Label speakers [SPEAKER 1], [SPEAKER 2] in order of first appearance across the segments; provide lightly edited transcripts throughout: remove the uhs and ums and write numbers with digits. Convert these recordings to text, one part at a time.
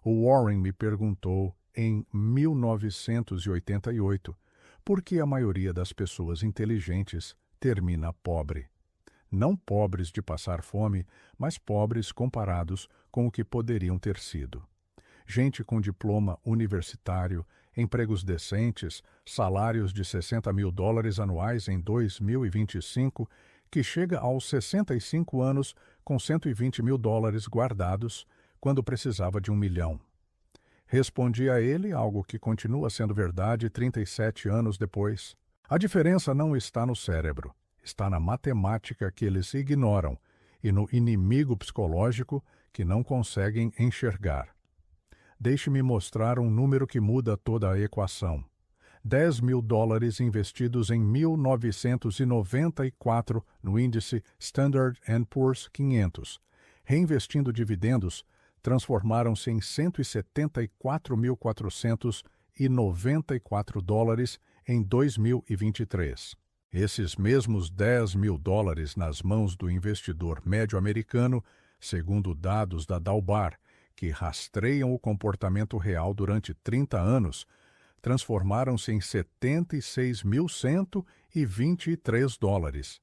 [SPEAKER 1] O Warren me perguntou em 1988 por que a maioria das pessoas inteligentes termina pobre. Não pobres de passar fome, mas pobres comparados com o que poderiam ter sido. Gente com diploma universitário, empregos decentes, salários de $60.000 anuais em 2025, que chega aos 65 anos com $120.000 guardados, quando precisava de 1 milhão. Respondi a ele algo que continua sendo verdade 37 anos depois. A diferença não está no cérebro, está na matemática que eles ignoram e no inimigo psicológico que não conseguem enxergar. Deixe-me mostrar um número que muda toda a equação. $10.000 investidos em 1994 no índice Standard & Poor's 500, reinvestindo dividendos, transformaram-se em $174.494 em 2023. Esses mesmos $10.000 nas mãos do investidor médio americano, segundo dados da Dalbar, que rastreiam o comportamento real durante 30 anos, transformaram-se em $76.123.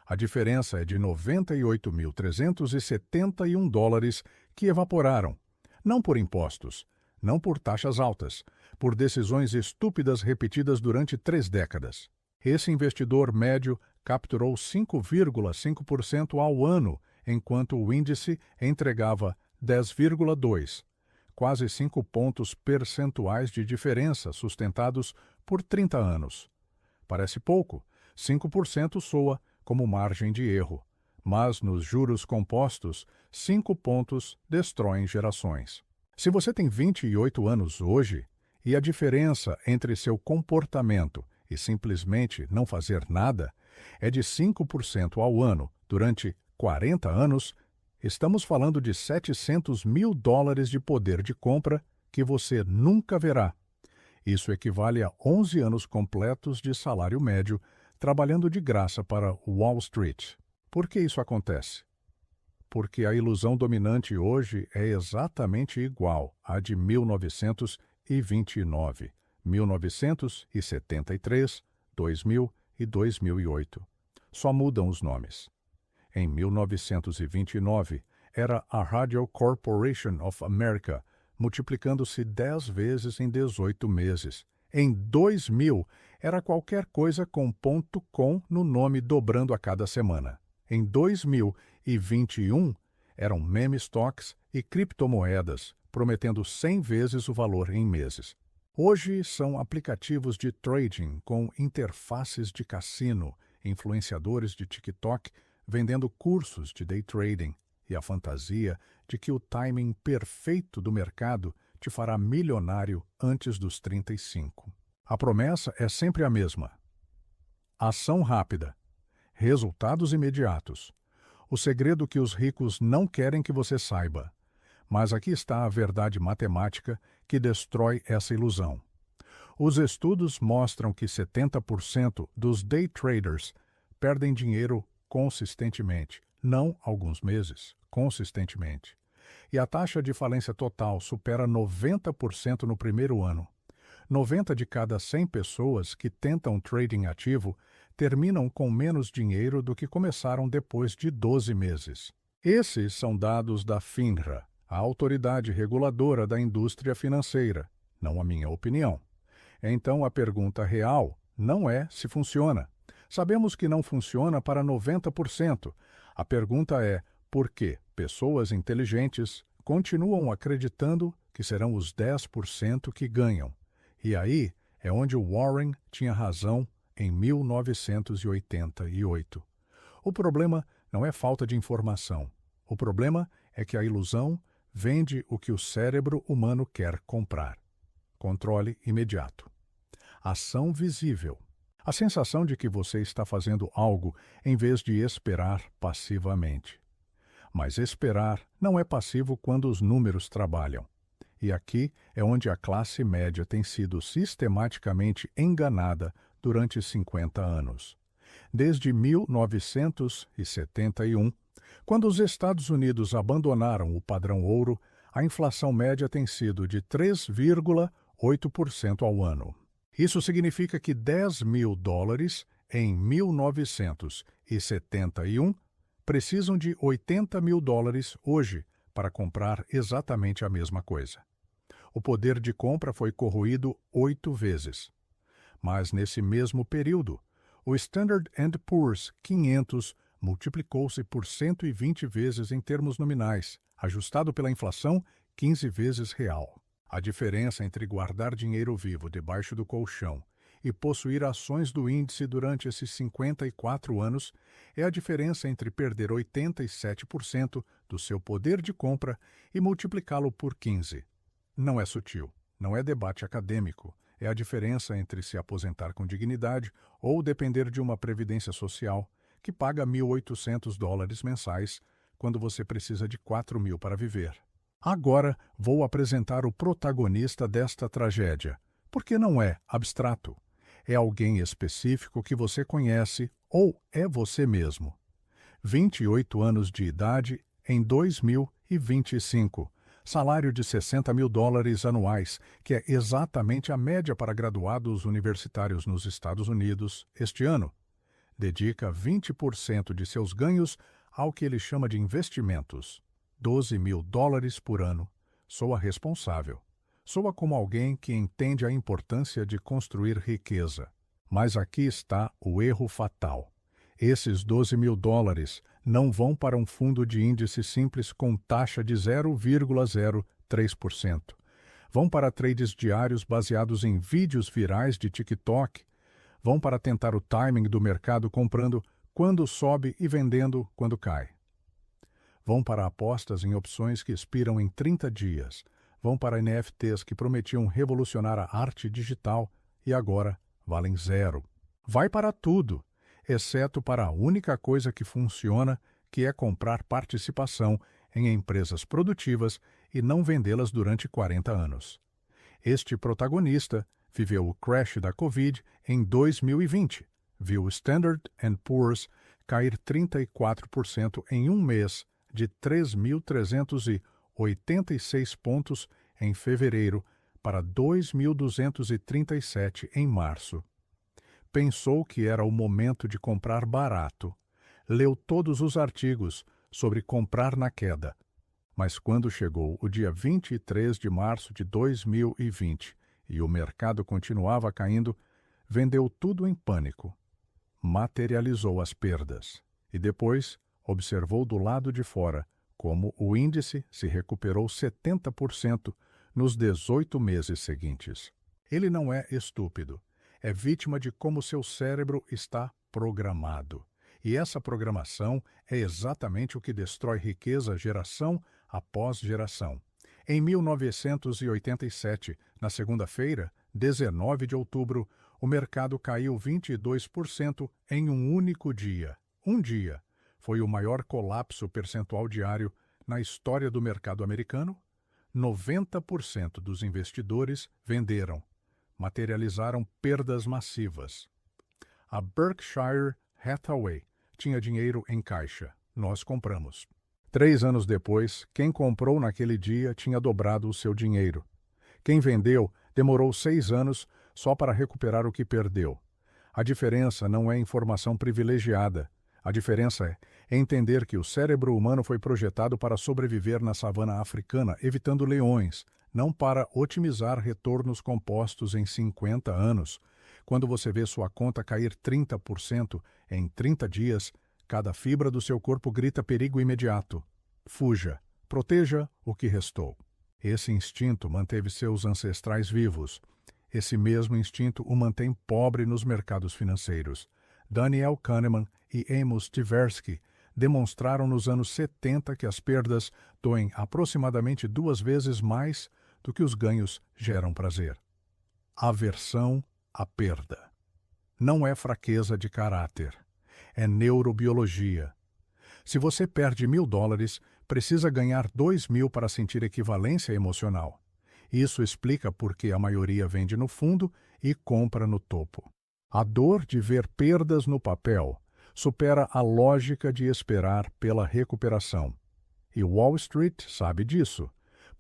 [SPEAKER 1] A diferença é de $98.371 que evaporaram, não por impostos, não por taxas altas, por decisões estúpidas repetidas durante 3 décadas. Esse investidor médio capturou 5,5% ao ano, enquanto o índice entregava 10,2%, quase 5 pontos percentuais de diferença sustentados por 30 anos. Parece pouco, 5% soa como margem de erro, mas nos juros compostos, 5 pontos destroem gerações. Se você tem 28 anos hoje e a diferença entre seu comportamento e simplesmente não fazer nada é de 5% ao ano durante 40 anos, estamos falando de $700.000 de poder de compra que você nunca verá. Isso equivale a 11 anos completos de salário médio trabalhando de graça para Wall Street. Por que isso acontece? Porque a ilusão dominante hoje é exatamente igual à de 1929, 1973, 2000 e 2008. Só mudam os nomes. Em 1929, era a Radio Corporation of America, multiplicando-se 10 vezes em 18 meses. Em 2000, era qualquer coisa com .com no nome dobrando a cada semana. Em 2021, eram meme stocks e criptomoedas, prometendo 100 vezes o valor em meses. Hoje são aplicativos de trading com interfaces de cassino, influenciadores de TikTok vendendo cursos de day trading e a fantasia de que o timing perfeito do mercado te fará milionário antes dos 35. A promessa é sempre a mesma. Ação rápida. Resultados imediatos. O segredo que os ricos não querem que você saiba. Mas aqui está a verdade matemática que destrói essa ilusão. Os estudos mostram que 70% dos day traders perdem dinheiro consistentemente, não alguns meses, consistentemente. E a taxa de falência total supera 90% no primeiro ano. 90 de cada 100 pessoas que tentam trading ativo terminam com menos dinheiro do que começaram depois de 12 meses. Esses são dados da FINRA, a autoridade reguladora da indústria financeira, não a minha opinião. Então a pergunta real não é se funciona. Sabemos que não funciona para 90%. A pergunta é por que pessoas inteligentes continuam acreditando que serão os 10% que ganham. E aí é onde o Warren tinha razão em 1988. O problema não é falta de informação. O problema é que a ilusão vende o que o cérebro humano quer comprar. Controle imediato. Ação visível. A sensação de que você está fazendo algo em vez de esperar passivamente. Mas esperar não é passivo quando os números trabalham. E aqui é onde a classe média tem sido sistematicamente enganada durante 50 anos. Desde 1971, quando os Estados Unidos abandonaram o padrão ouro, A inflação média tem sido de 3,8% ao ano. Isso significa que $10.000 em 1971 precisam de $80.000 hoje para comprar exatamente a mesma coisa. O poder de compra foi corroído 8 vezes. Mas nesse mesmo período, o Standard & Poor's 500 multiplicou-se por 120 vezes em termos nominais, ajustado pela inflação 15 vezes real. A diferença entre guardar dinheiro vivo debaixo do colchão e possuir ações do índice durante esses 54 anos é a diferença entre perder 87% do seu poder de compra e multiplicá-lo por 15. Não é sutil, não é debate acadêmico, é a diferença entre se aposentar com dignidade ou depender de uma previdência social que paga $1.800 mensais quando você precisa de 4.000 para viver. Agora vou apresentar o protagonista desta tragédia, porque não é abstrato. É alguém específico que você conhece ou é você mesmo. 28 anos de idade em 2025. Salário de $60.000 anuais, que é exatamente a média para graduados universitários nos Estados Unidos este ano. Dedica 20% de seus ganhos ao que ele chama de investimentos. $12.000 por ano. Soa responsável. Soa como alguém que entende a importância de construir riqueza. Mas aqui está o erro fatal. Esses $12.000 não vão para um fundo de índice simples com taxa de 0,03%. Vão para trades diários baseados em vídeos virais de TikTok. Vão para tentar o timing do mercado comprando quando sobe e vendendo quando cai. Vão para apostas em opções que expiram em 30 dias. Vão para NFTs que prometiam revolucionar a arte digital e agora valem zero. Vai para tudo, exceto para a única coisa que funciona, que é comprar participação em empresas produtivas e não vendê-las durante 40 anos. Este protagonista viveu o crash da Covid em 2020, viu o Standard & Poor's cair 34% em um mês, de 3.386 pontos em fevereiro para 2.237 em março. Pensou que era o momento de comprar barato. Leu todos os artigos sobre comprar na queda. Mas quando chegou o dia 23 de março de 2020 e o mercado continuava caindo, vendeu tudo em pânico. Materializou as perdas e depois observou do lado de fora como o índice se recuperou 70% nos 18 meses seguintes. Ele não é estúpido, é vítima de como seu cérebro está programado. E essa programação é exatamente o que destrói riqueza geração após geração. Em 1987, na segunda-feira, 19 de outubro, o mercado caiu 22% em um único dia. Um dia. Foi o maior colapso percentual diário na história do mercado americano. 90% dos investidores venderam, materializaram perdas massivas. A Berkshire Hathaway tinha dinheiro em caixa. Nós compramos. 3 anos depois, quem comprou naquele dia tinha dobrado o seu dinheiro. Quem vendeu demorou 6 anos só para recuperar o que perdeu. A diferença não é informação privilegiada. A diferença é entender que o cérebro humano foi projetado para sobreviver na savana africana, evitando leões, não para otimizar retornos compostos em 50 anos. Quando você vê sua conta cair 30% em 30 dias, cada fibra do seu corpo grita perigo imediato. Fuja, proteja o que restou. Esse instinto manteve seus ancestrais vivos. Esse mesmo instinto o mantém pobre nos mercados financeiros. Daniel Kahneman e Amos Tversky demonstraram nos anos 70 que as perdas doem aproximadamente 2 vezes mais do que os ganhos geram prazer. Aversão à perda. Não é fraqueza de caráter. É neurobiologia. Se você perde $1.000, precisa ganhar 2.000 para sentir equivalência emocional. Isso explica por que a maioria vende no fundo e compra no topo. A dor de ver perdas no papel supera a lógica de esperar pela recuperação. E Wall Street sabe disso.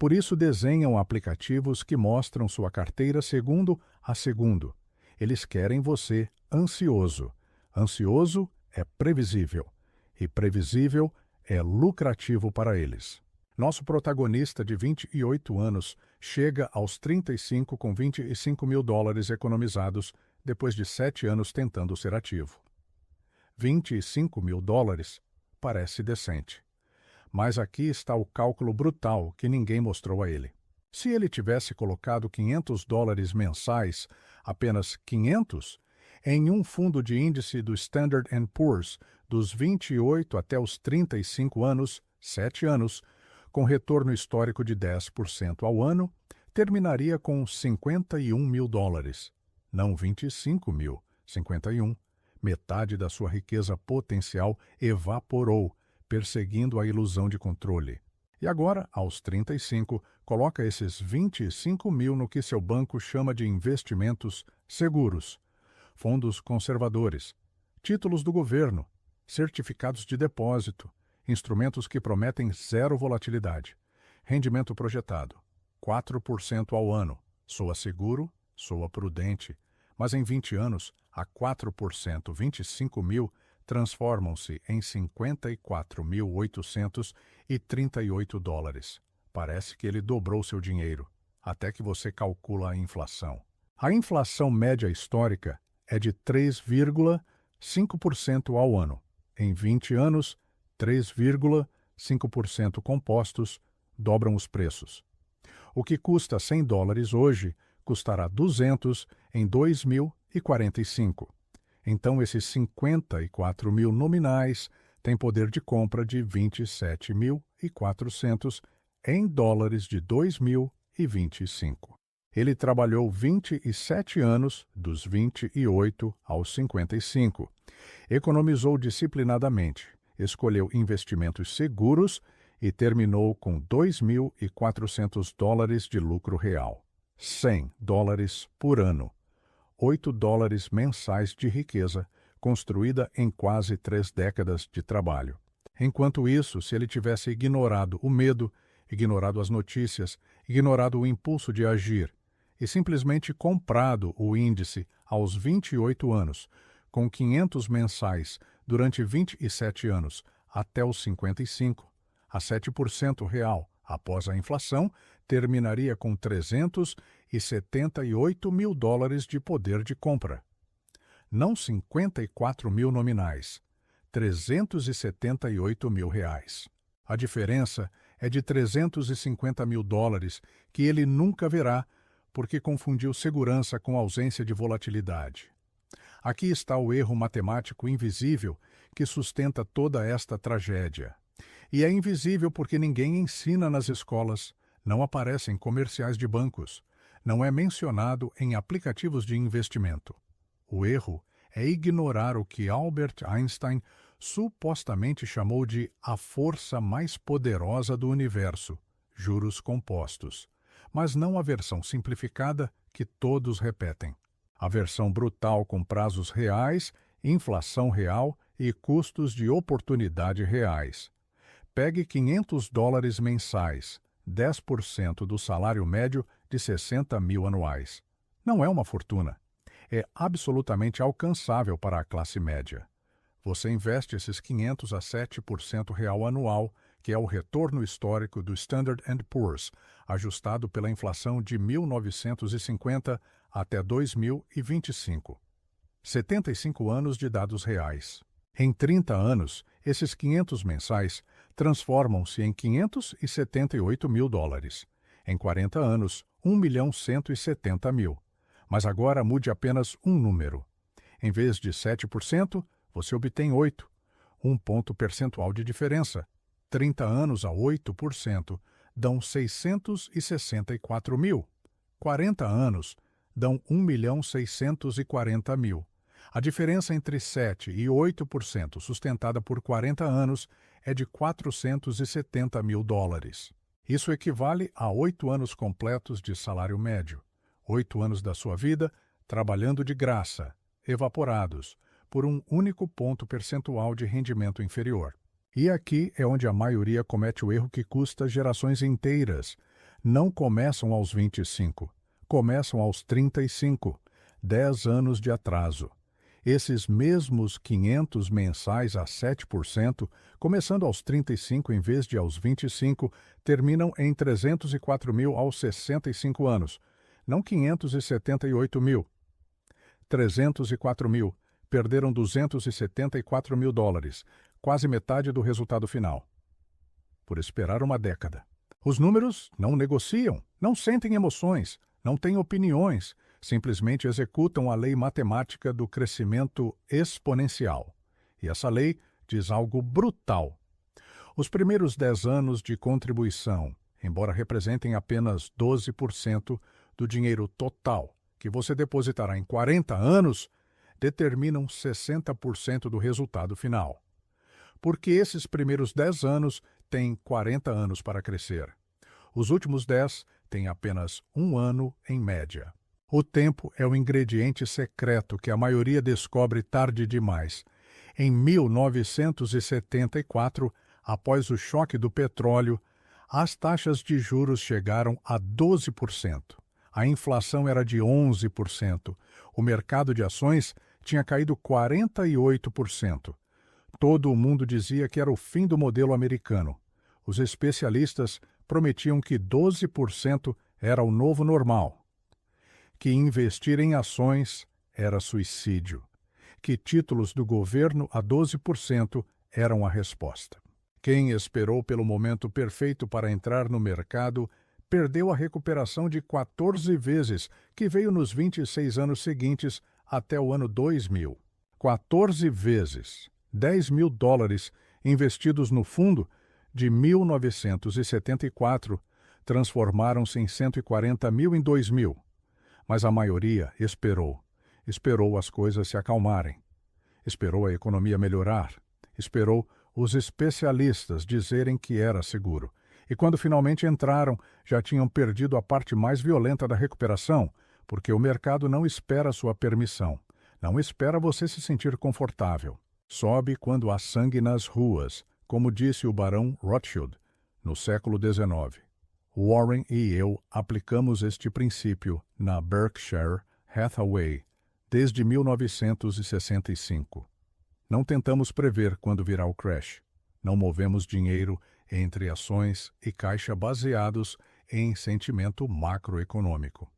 [SPEAKER 1] Por isso desenham aplicativos que mostram sua carteira segundo a segundo. Eles querem você ansioso. Ansioso é previsível. E previsível é lucrativo para eles. Nosso protagonista de 28 anos chega aos 35 com $25 mil economizados depois de 7 anos tentando ser ativo. $25 mil parece decente. Mas aqui está o cálculo brutal que ninguém mostrou a ele. Se ele tivesse colocado $500 mensais, apenas 500, em um fundo de índice do Standard & Poor's dos 28 até os 35 anos, 7 anos, com retorno histórico de 10% ao ano, terminaria com $51 mil. Não 25 mil, 51. Metade da sua riqueza potencial evaporou, perseguindo a ilusão de controle. E agora, aos 35, coloca esses 25 mil no que seu banco chama de investimentos seguros, fundos conservadores, títulos do governo, certificados de depósito, instrumentos que prometem zero volatilidade, rendimento projetado, 4% ao ano. Soa seguro, soa prudente, mas em 20 anos, a 4%, 25 mil, transformam-se em $54.838. Parece que ele dobrou seu dinheiro, até que você calcula a inflação. A inflação média histórica é de 3,5% ao ano. Em 20 anos, 3,5% compostos dobram os preços. O que custa $100 hoje, custará 200 em 2045. Então, esses 54 mil nominais têm poder de compra de 27.400 em dólares de 2025. Ele trabalhou 27 anos, dos 28 aos 55. Economizou disciplinadamente, escolheu investimentos seguros e terminou com $2.400 de lucro real. $100 por ano. $8 mensais de riqueza, construída em quase 3 décadas de trabalho. Enquanto isso, se ele tivesse ignorado o medo, ignorado as notícias, ignorado o impulso de agir e simplesmente comprado o índice aos 28 anos, com 500 mensais durante 27 anos até os 55, a 7% real após a inflação, terminaria com $378 mil de poder de compra. Não 54 mil nominais, $378 mil. A diferença é de $350 mil que ele nunca verá porque confundiu segurança com ausência de volatilidade. Aqui está o erro matemático invisível que sustenta toda esta tragédia. E é invisível porque ninguém ensina nas escolas, não aparece em comerciais de bancos, não é mencionado em aplicativos de investimento. O erro é ignorar o que Albert Einstein supostamente chamou de a força mais poderosa do universo, juros compostos, mas não a versão simplificada que todos repetem. A versão brutal com prazos reais, inflação real e custos de oportunidade reais. Pegue $500 mensais, 10% do salário médio de 60 mil anuais. Não é uma fortuna. É absolutamente alcançável para a classe média. Você investe esses 500 a 7% real anual, que é o retorno histórico do Standard & Poor's, ajustado pela inflação de 1950 até 2025. 75 anos de dados reais. Em 30 anos, esses 500 mensais transformam-se em $578 mil. Em 40 anos, 1.170.000. Mas agora mude apenas um número. Em vez de 7%, você obtém 8%. Um ponto percentual de diferença. 30 anos a 8% dão 664 mil. 40 anos dão 1.640.000. A diferença entre 7% e 8% sustentada por 40 anos é de $470 mil. Isso equivale a 8 anos completos de salário médio. 8 anos da sua vida trabalhando de graça, evaporados, por um único ponto percentual de rendimento inferior. E aqui é onde a maioria comete o erro que custa gerações inteiras. não começam aos 25, começam aos 35, 10 anos de atraso. Esses mesmos 500 mensais a 7%, começando aos 35 em vez de aos 25, terminam em 304 mil aos 65 anos, não 578 mil. 304 mil, perderam 274 mil dólares, quase metade do resultado final. Por esperar uma década. Os números não negociam, não sentem emoções, não têm opiniões, simplesmente executam a lei matemática do crescimento exponencial. E essa lei diz algo brutal. Os primeiros 10 anos de contribuição, embora representem apenas 12% do dinheiro total que você depositará em 40 anos, determinam 60% do resultado final. Porque esses primeiros 10 anos têm 40 anos para crescer. Os últimos 10 têm apenas 1 ano em média. O tempo é o ingrediente secreto que a maioria descobre tarde demais. Em 1974, após o choque do petróleo, as taxas de juros chegaram a 12%. A inflação era de 11%. O mercado de ações tinha caído 48%. Todo o mundo dizia que era o fim do modelo americano. Os especialistas prometiam que 12% era o novo normal. Que investir em ações era suicídio, que títulos do governo a 12% eram a resposta. Quem esperou pelo momento perfeito para entrar no mercado perdeu a recuperação de 14 vezes, que veio nos 26 anos seguintes até o ano 2000. 14 vezes, 10 mil dólares investidos no fundo de 1974 transformaram-se em 140 mil em 2000. Mas a maioria esperou as coisas se acalmarem, esperou a economia melhorar, esperou os especialistas dizerem que era seguro. E quando finalmente entraram, já tinham perdido a parte mais violenta da recuperação, porque o mercado não espera sua permissão, não espera você se sentir confortável. Sobe quando há sangue nas ruas, como disse o barão Rothschild, no século XIX. Warren e eu aplicamos este princípio na Berkshire Hathaway desde 1965. Não tentamos prever quando virá o crash. Não movemos dinheiro entre ações e caixa baseados em sentimento macroeconômico.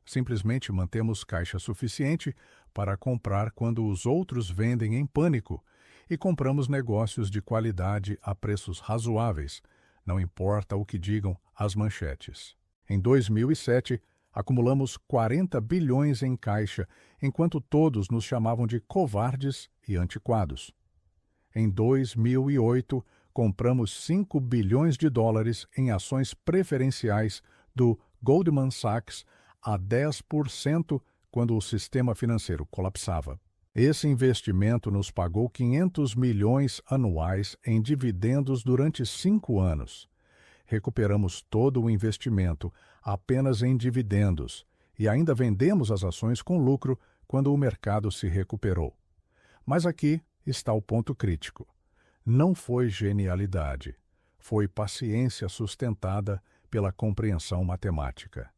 [SPEAKER 1] Simplesmente mantemos caixa suficiente para comprar quando os outros vendem em pânico e compramos negócios de qualidade a preços razoáveis, não importa o que digam as manchetes. Em 2007, acumulamos 40 bilhões em caixa, enquanto todos nos chamavam de covardes e antiquados. Em 2008, compramos 5 bilhões de dólares em ações preferenciais do Goldman Sachs a 10% quando o sistema financeiro colapsava. Esse investimento nos pagou 500 milhões anuais em dividendos durante 5 anos. Recuperamos todo o investimento apenas em dividendos e ainda vendemos as ações com lucro quando o mercado se recuperou. Mas aqui está o ponto crítico. Não foi genialidade, foi paciência sustentada pela compreensão matemática.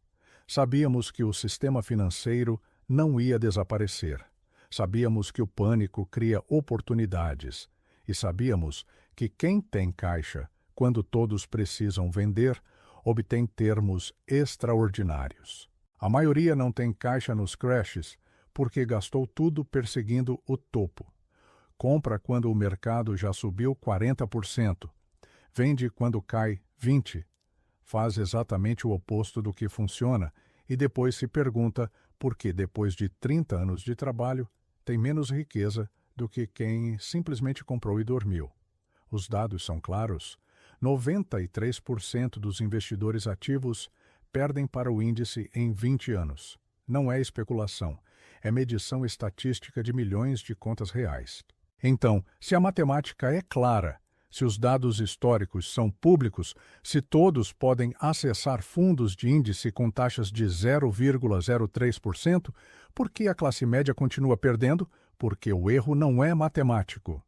[SPEAKER 1] Sabíamos que o sistema financeiro não ia desaparecer. Sabíamos que o pânico cria oportunidades e sabíamos que quem tem caixa, quando todos precisam vender, obtém termos extraordinários. A maioria não tem caixa nos crashes porque gastou tudo perseguindo o topo. Compra quando o mercado já subiu 40%. Vende quando cai 20%. Faz exatamente o oposto do que funciona e depois se pergunta por que, depois de 30 anos de trabalho, tem menos riqueza do que quem simplesmente comprou e dormiu. Os dados são claros. 93% dos investidores ativos perdem para o índice em 20 anos. Não é especulação, é medição estatística de milhões de contas reais. Então, se a matemática é clara, se os dados históricos são públicos, se todos podem acessar fundos de índice com taxas de 0,03%, por que a classe média continua perdendo? Porque o erro não é matemático.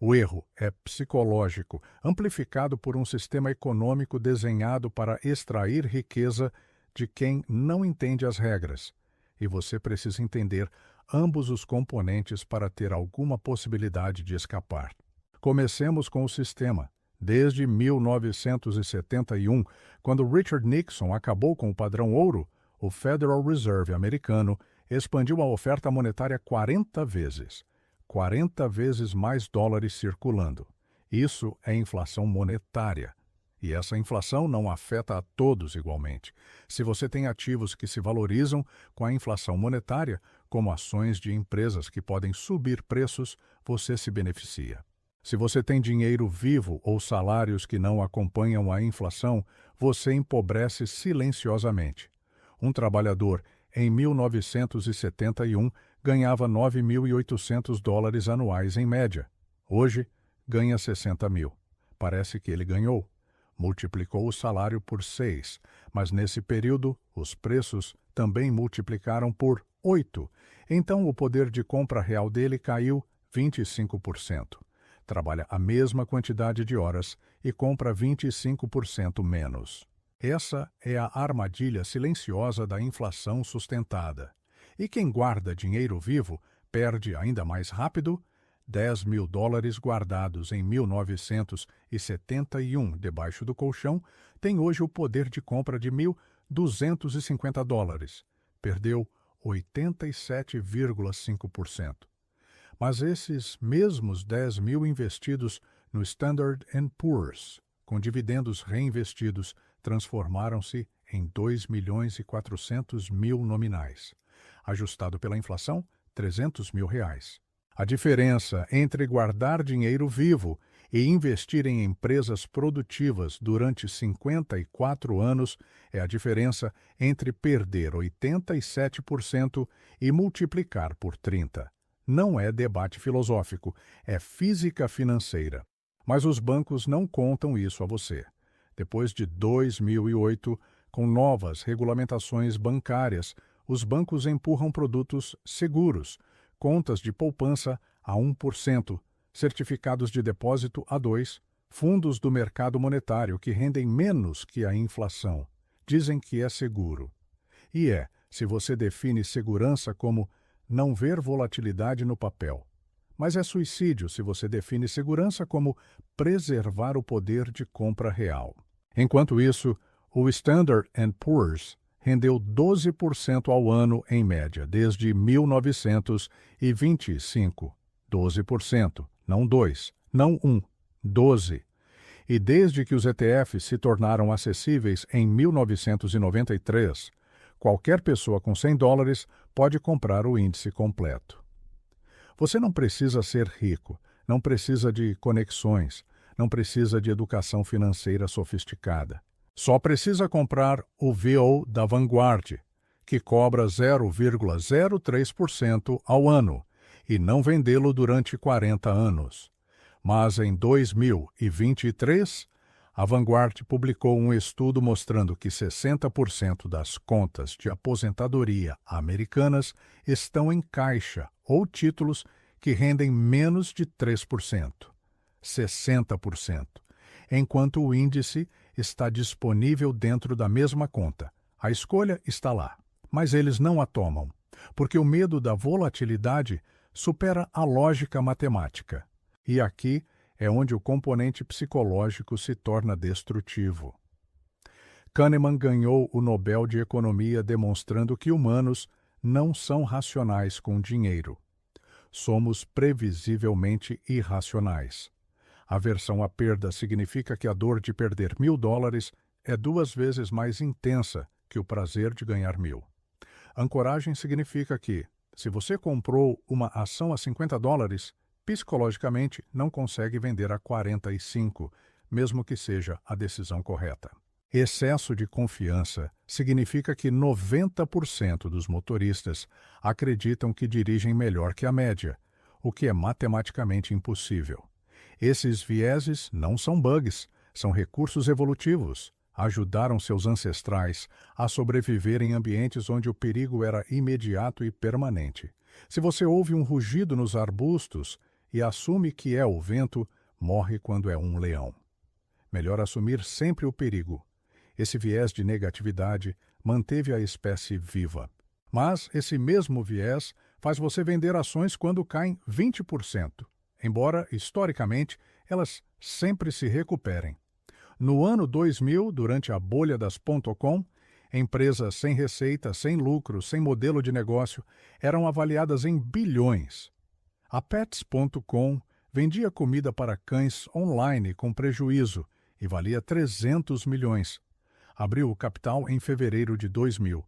[SPEAKER 1] O erro é psicológico, amplificado por um sistema econômico desenhado para extrair riqueza de quem não entende as regras. E você precisa entender ambos os componentes para ter alguma possibilidade de escapar. Comecemos com o sistema. Desde 1971, quando Richard Nixon acabou com o padrão ouro, o Federal Reserve americano expandiu a oferta monetária 40 vezes. 40 vezes mais dólares circulando. Isso é inflação monetária. E essa inflação não afeta a todos igualmente. Se você tem ativos que se valorizam com a inflação monetária, como ações de empresas que podem subir preços, você se beneficia. Se você tem dinheiro vivo ou salários que não acompanham a inflação, você empobrece silenciosamente. Um trabalhador, em 1971, ganhava $9.800 anuais em média. Hoje, ganha 60 mil. Parece que ele ganhou. Multiplicou o salário por 6, mas nesse período, os preços também multiplicaram por 8. Então, o poder de compra real dele caiu 25%. Trabalha a mesma quantidade de horas e compra 25% menos. Essa é a armadilha silenciosa da inflação sustentada. E quem guarda dinheiro vivo perde ainda mais rápido. $10.000 guardados em 1971 debaixo do colchão tem hoje o poder de compra de $1.250. Perdeu 87,5%. Mas esses mesmos 10 mil investidos no Standard & Poor's, com dividendos reinvestidos, transformaram-se em 2.400.000 nominais. Ajustado pela inflação, R$300 mil. A diferença entre guardar dinheiro vivo e investir em empresas produtivas durante 54 anos é a diferença entre perder 87% e multiplicar por 30%. Não é debate filosófico, é física financeira. Mas os bancos não contam isso a você. Depois de 2008, com novas regulamentações bancárias, os bancos empurram produtos seguros, contas de poupança a 1%, certificados de depósito a 2%, fundos do mercado monetário que rendem menos que a inflação. Dizem que é seguro. E se você define segurança como não ver volatilidade no papel. Mas é suicídio se você define segurança como preservar o poder de compra real. Enquanto isso, o Standard & Poor's rendeu 12% ao ano em média, desde 1925. 12%, não 2%, não 1%, 12%. E desde que os ETFs se tornaram acessíveis em 1993, qualquer pessoa com $100 pode comprar o índice completo. Você não precisa ser rico, não precisa de conexões, não precisa de educação financeira sofisticada. Só precisa comprar o VO da Vanguard, que cobra 0,03% ao ano, e não vendê-lo durante 40 anos. Mas em 2023, a Vanguard publicou um estudo mostrando que 60% das contas de aposentadoria americanas estão em caixa ou títulos que rendem menos de 3%. 60%. Enquanto o índice está disponível dentro da mesma conta. A escolha está lá, mas eles não a tomam, porque o medo da volatilidade supera a lógica matemática. E aqui é onde o componente psicológico se torna destrutivo. Kahneman ganhou o Nobel de Economia demonstrando que humanos não são racionais com dinheiro. Somos previsivelmente irracionais. Aversão à perda significa que a dor de perder $1.000 é 2 vezes mais intensa que o prazer de ganhar 1.000. Ancoragem significa que, se você comprou uma ação a $50, psicologicamente não consegue vender a 45, mesmo que seja a decisão correta. Excesso de confiança significa que 90% dos motoristas acreditam que dirigem melhor que a média, o que é matematicamente impossível. Esses vieses não são bugs, são recursos evolutivos. Ajudaram seus ancestrais a sobreviver em ambientes onde o perigo era imediato e permanente. Se você ouve um rugido nos arbustos, e assume que é o vento, morre quando é um leão. Melhor assumir sempre o perigo. Esse viés de negatividade manteve a espécie viva. Mas esse mesmo viés faz você vender ações quando caem 20%, embora, historicamente, elas sempre se recuperem. No ano 2000, durante a bolha das .com, empresas sem receita, sem lucro, sem modelo de negócio, eram avaliadas em bilhões. A Pets.com vendia comida para cães online com prejuízo e valia 300 milhões. Abriu o capital em fevereiro de 2000.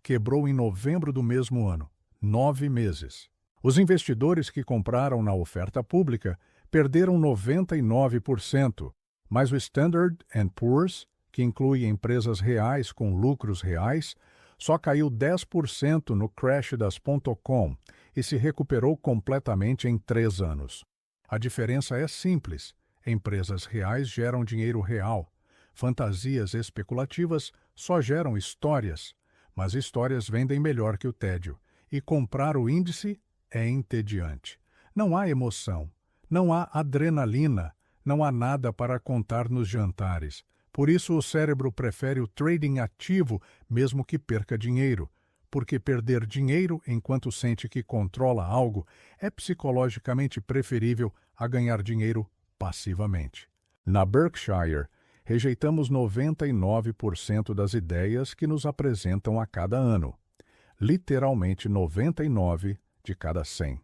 [SPEAKER 1] Quebrou em novembro do mesmo ano, 9 meses. Os investidores que compraram na oferta pública perderam 99%, mas o Standard & Poor's, que inclui empresas reais com lucros reais, só caiu 10% no crash das .com e se recuperou completamente em 3 anos. A diferença é simples. Empresas reais geram dinheiro real. Fantasias especulativas só geram histórias, mas histórias vendem melhor que o tédio, e comprar o índice é entediante. Não há emoção, não há adrenalina, não há nada para contar nos jantares. Por isso o cérebro prefere o trading ativo, mesmo que perca dinheiro, porque perder dinheiro enquanto sente que controla algo é psicologicamente preferível a ganhar dinheiro passivamente. Na Berkshire, rejeitamos 99% das ideias que nos apresentam a cada ano. Literalmente 99 de cada 100.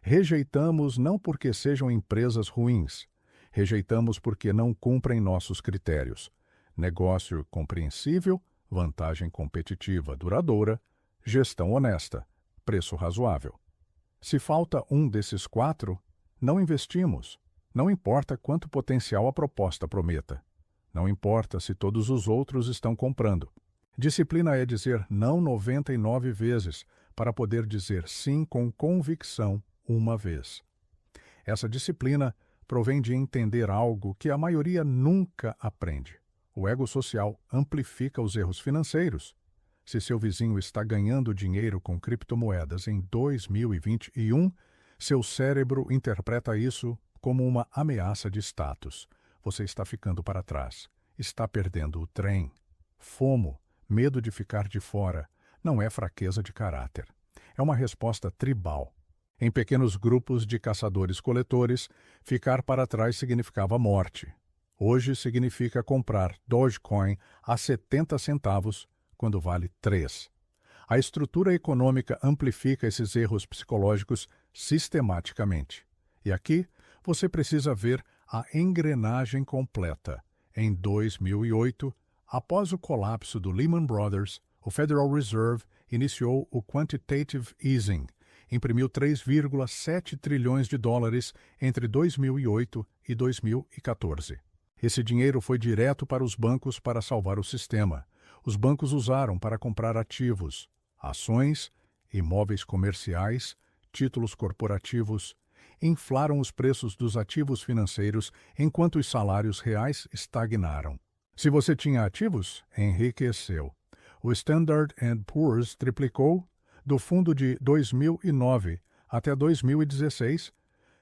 [SPEAKER 1] Rejeitamos não porque sejam empresas ruins. Rejeitamos porque não cumprem nossos critérios. Negócio compreensível, vantagem competitiva duradoura, gestão honesta, preço razoável. Se falta um desses 4, não investimos. Não importa quanto potencial a proposta prometa. Não importa se todos os outros estão comprando. Disciplina é dizer não 99 vezes para poder dizer sim com convicção uma vez. Essa disciplina provém de entender algo que a maioria nunca aprende. O ego social amplifica os erros financeiros. Se seu vizinho está ganhando dinheiro com criptomoedas em 2021, seu cérebro interpreta isso como uma ameaça de status. Você está ficando para trás. Está perdendo o trem. FOMO, medo de ficar de fora, não é fraqueza de caráter. É uma resposta tribal. Em pequenos grupos de caçadores-coletores, ficar para trás significava morte. Hoje significa comprar Dogecoin a 70 centavos, quando vale 3. A estrutura econômica amplifica esses erros psicológicos sistematicamente. E aqui, você precisa ver a engrenagem completa. Em 2008, após o colapso do Lehman Brothers, o Federal Reserve iniciou o Quantitative Easing, imprimiu 3,7 trilhões de dólares entre 2008 e 2014. Esse dinheiro foi direto para os bancos para salvar o sistema. Os bancos usaram para comprar ativos, ações, imóveis comerciais, títulos corporativos, inflaram os preços dos ativos financeiros enquanto os salários reais estagnaram. Se você tinha ativos, enriqueceu. O Standard & Poor's triplicou do fundo de 2009 até 2016.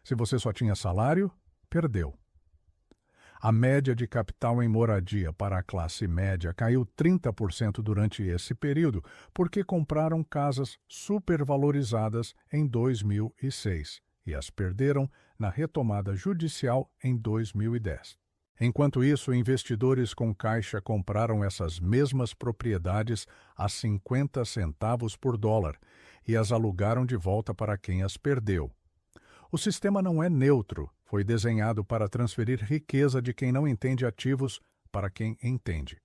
[SPEAKER 1] Se você só tinha salário, perdeu. A média de capital em moradia para a classe média caiu 30% durante esse período, porque compraram casas supervalorizadas em 2006 e as perderam na retomada judicial em 2010. Enquanto isso, investidores com caixa compraram essas mesmas propriedades a 50 centavos por dólar e as alugaram de volta para quem as perdeu. O sistema não é neutro, foi desenhado para transferir riqueza de quem não entende ativos para quem entende.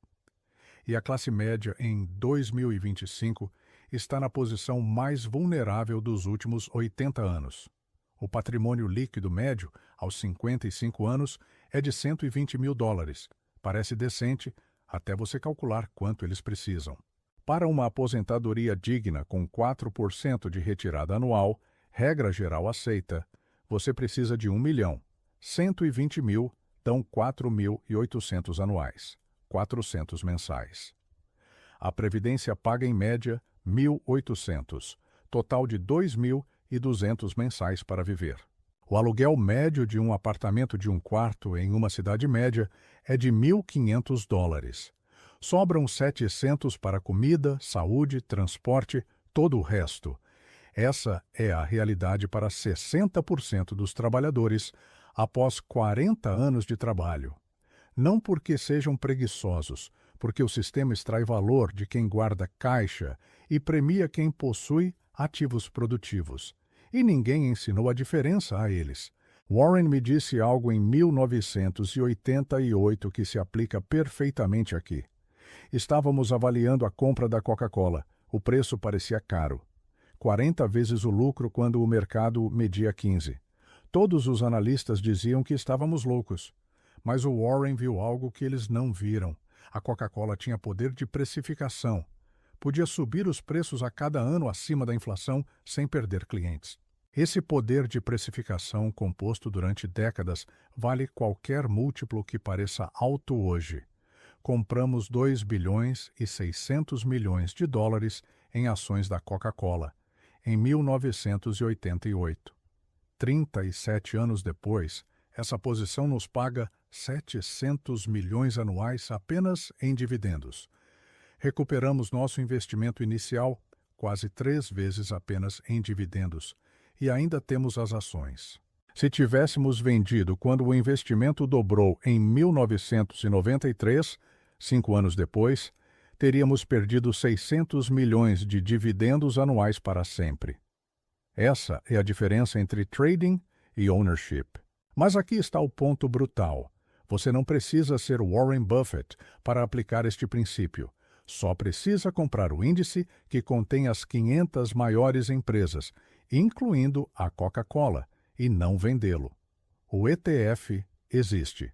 [SPEAKER 1] E a classe média em 2025 está na posição mais vulnerável dos últimos 80 anos. O patrimônio líquido médio, aos 55 anos, é de 120 mil dólares. Parece decente, até você calcular quanto eles precisam. Para uma aposentadoria digna com 4% de retirada anual, regra geral aceita, você precisa de 1 milhão. 120 mil dão 4.800 anuais, 400 mensais. A Previdência paga em média 1.800, total de 2.200 mensais para viver. O aluguel médio de um apartamento de um quarto em uma cidade média é de $1.500. Sobram 700 para comida, saúde, transporte, todo o resto. Essa é a realidade para 60% dos trabalhadores após 40 anos de trabalho. Não porque sejam preguiçosos, porque o sistema extrai valor de quem guarda caixa e premia quem possui ativos produtivos. E ninguém ensinou a diferença a eles. Warren me disse algo em 1988 que se aplica perfeitamente aqui. Estávamos avaliando a compra da Coca-Cola. O preço parecia caro. 40 vezes o lucro quando o mercado media 15. Todos os analistas diziam que estávamos loucos. Mas o Warren viu algo que eles não viram. A Coca-Cola tinha poder de precificação. Podia subir os preços a cada ano acima da inflação sem perder clientes. Esse poder de precificação composto durante décadas vale qualquer múltiplo que pareça alto hoje. Compramos 2 bilhões e 600 milhões de dólares em ações da Coca-Cola, em 1988. 37 anos depois, essa posição nos paga 700 milhões anuais apenas em dividendos. Recuperamos nosso investimento inicial quase 3 vezes apenas em dividendos e ainda temos as ações. Se tivéssemos vendido quando o investimento dobrou em 1993, 5 anos depois, teríamos perdido 600 milhões de dividendos anuais para sempre. Essa é a diferença entre trading e ownership. Mas aqui está o ponto brutal. Você não precisa ser Warren Buffett para aplicar este princípio. Só precisa comprar o índice que contém as 500 maiores empresas, incluindo a Coca-Cola, e não vendê-lo. O ETF existe.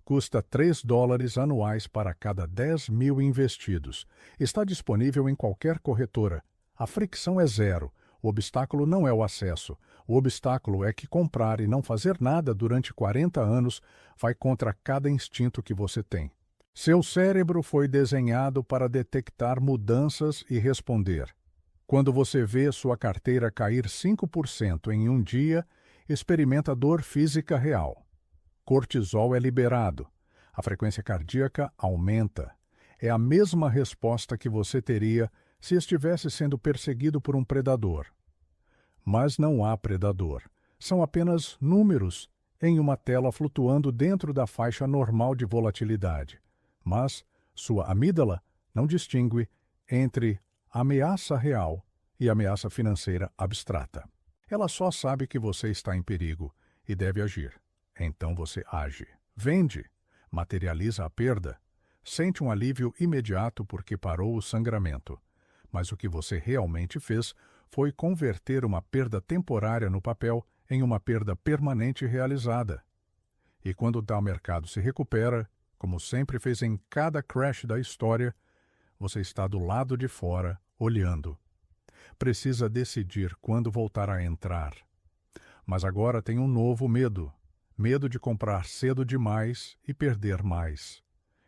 [SPEAKER 1] Custa $3 anuais para cada 10 mil investidos. Está disponível em qualquer corretora. A fricção é zero. O obstáculo não é o acesso. O obstáculo é que comprar e não fazer nada durante 40 anos vai contra cada instinto que você tem. Seu cérebro foi desenhado para detectar mudanças e responder. Quando você vê sua carteira cair 5% em um dia, experimenta dor física real. Cortisol é liberado. A frequência cardíaca aumenta. É a mesma resposta que você teria se estivesse sendo perseguido por um predador. Mas não há predador. São apenas números em uma tela flutuando dentro da faixa normal de volatilidade. Mas sua amígdala não distingue entre ameaça real e ameaça financeira abstrata. Ela só sabe que você está em perigo e deve agir. Então você age. Vende. Materializa a perda. Sente um alívio imediato porque parou o sangramento. Mas o que você realmente fez foi converter uma perda temporária no papel em uma perda permanente realizada. E quando o tal mercado se recupera, como sempre fez em cada crash da história, você está do lado de fora, olhando. Precisa decidir quando voltar a entrar. Mas agora tem um novo medo. Medo de comprar cedo demais e perder mais.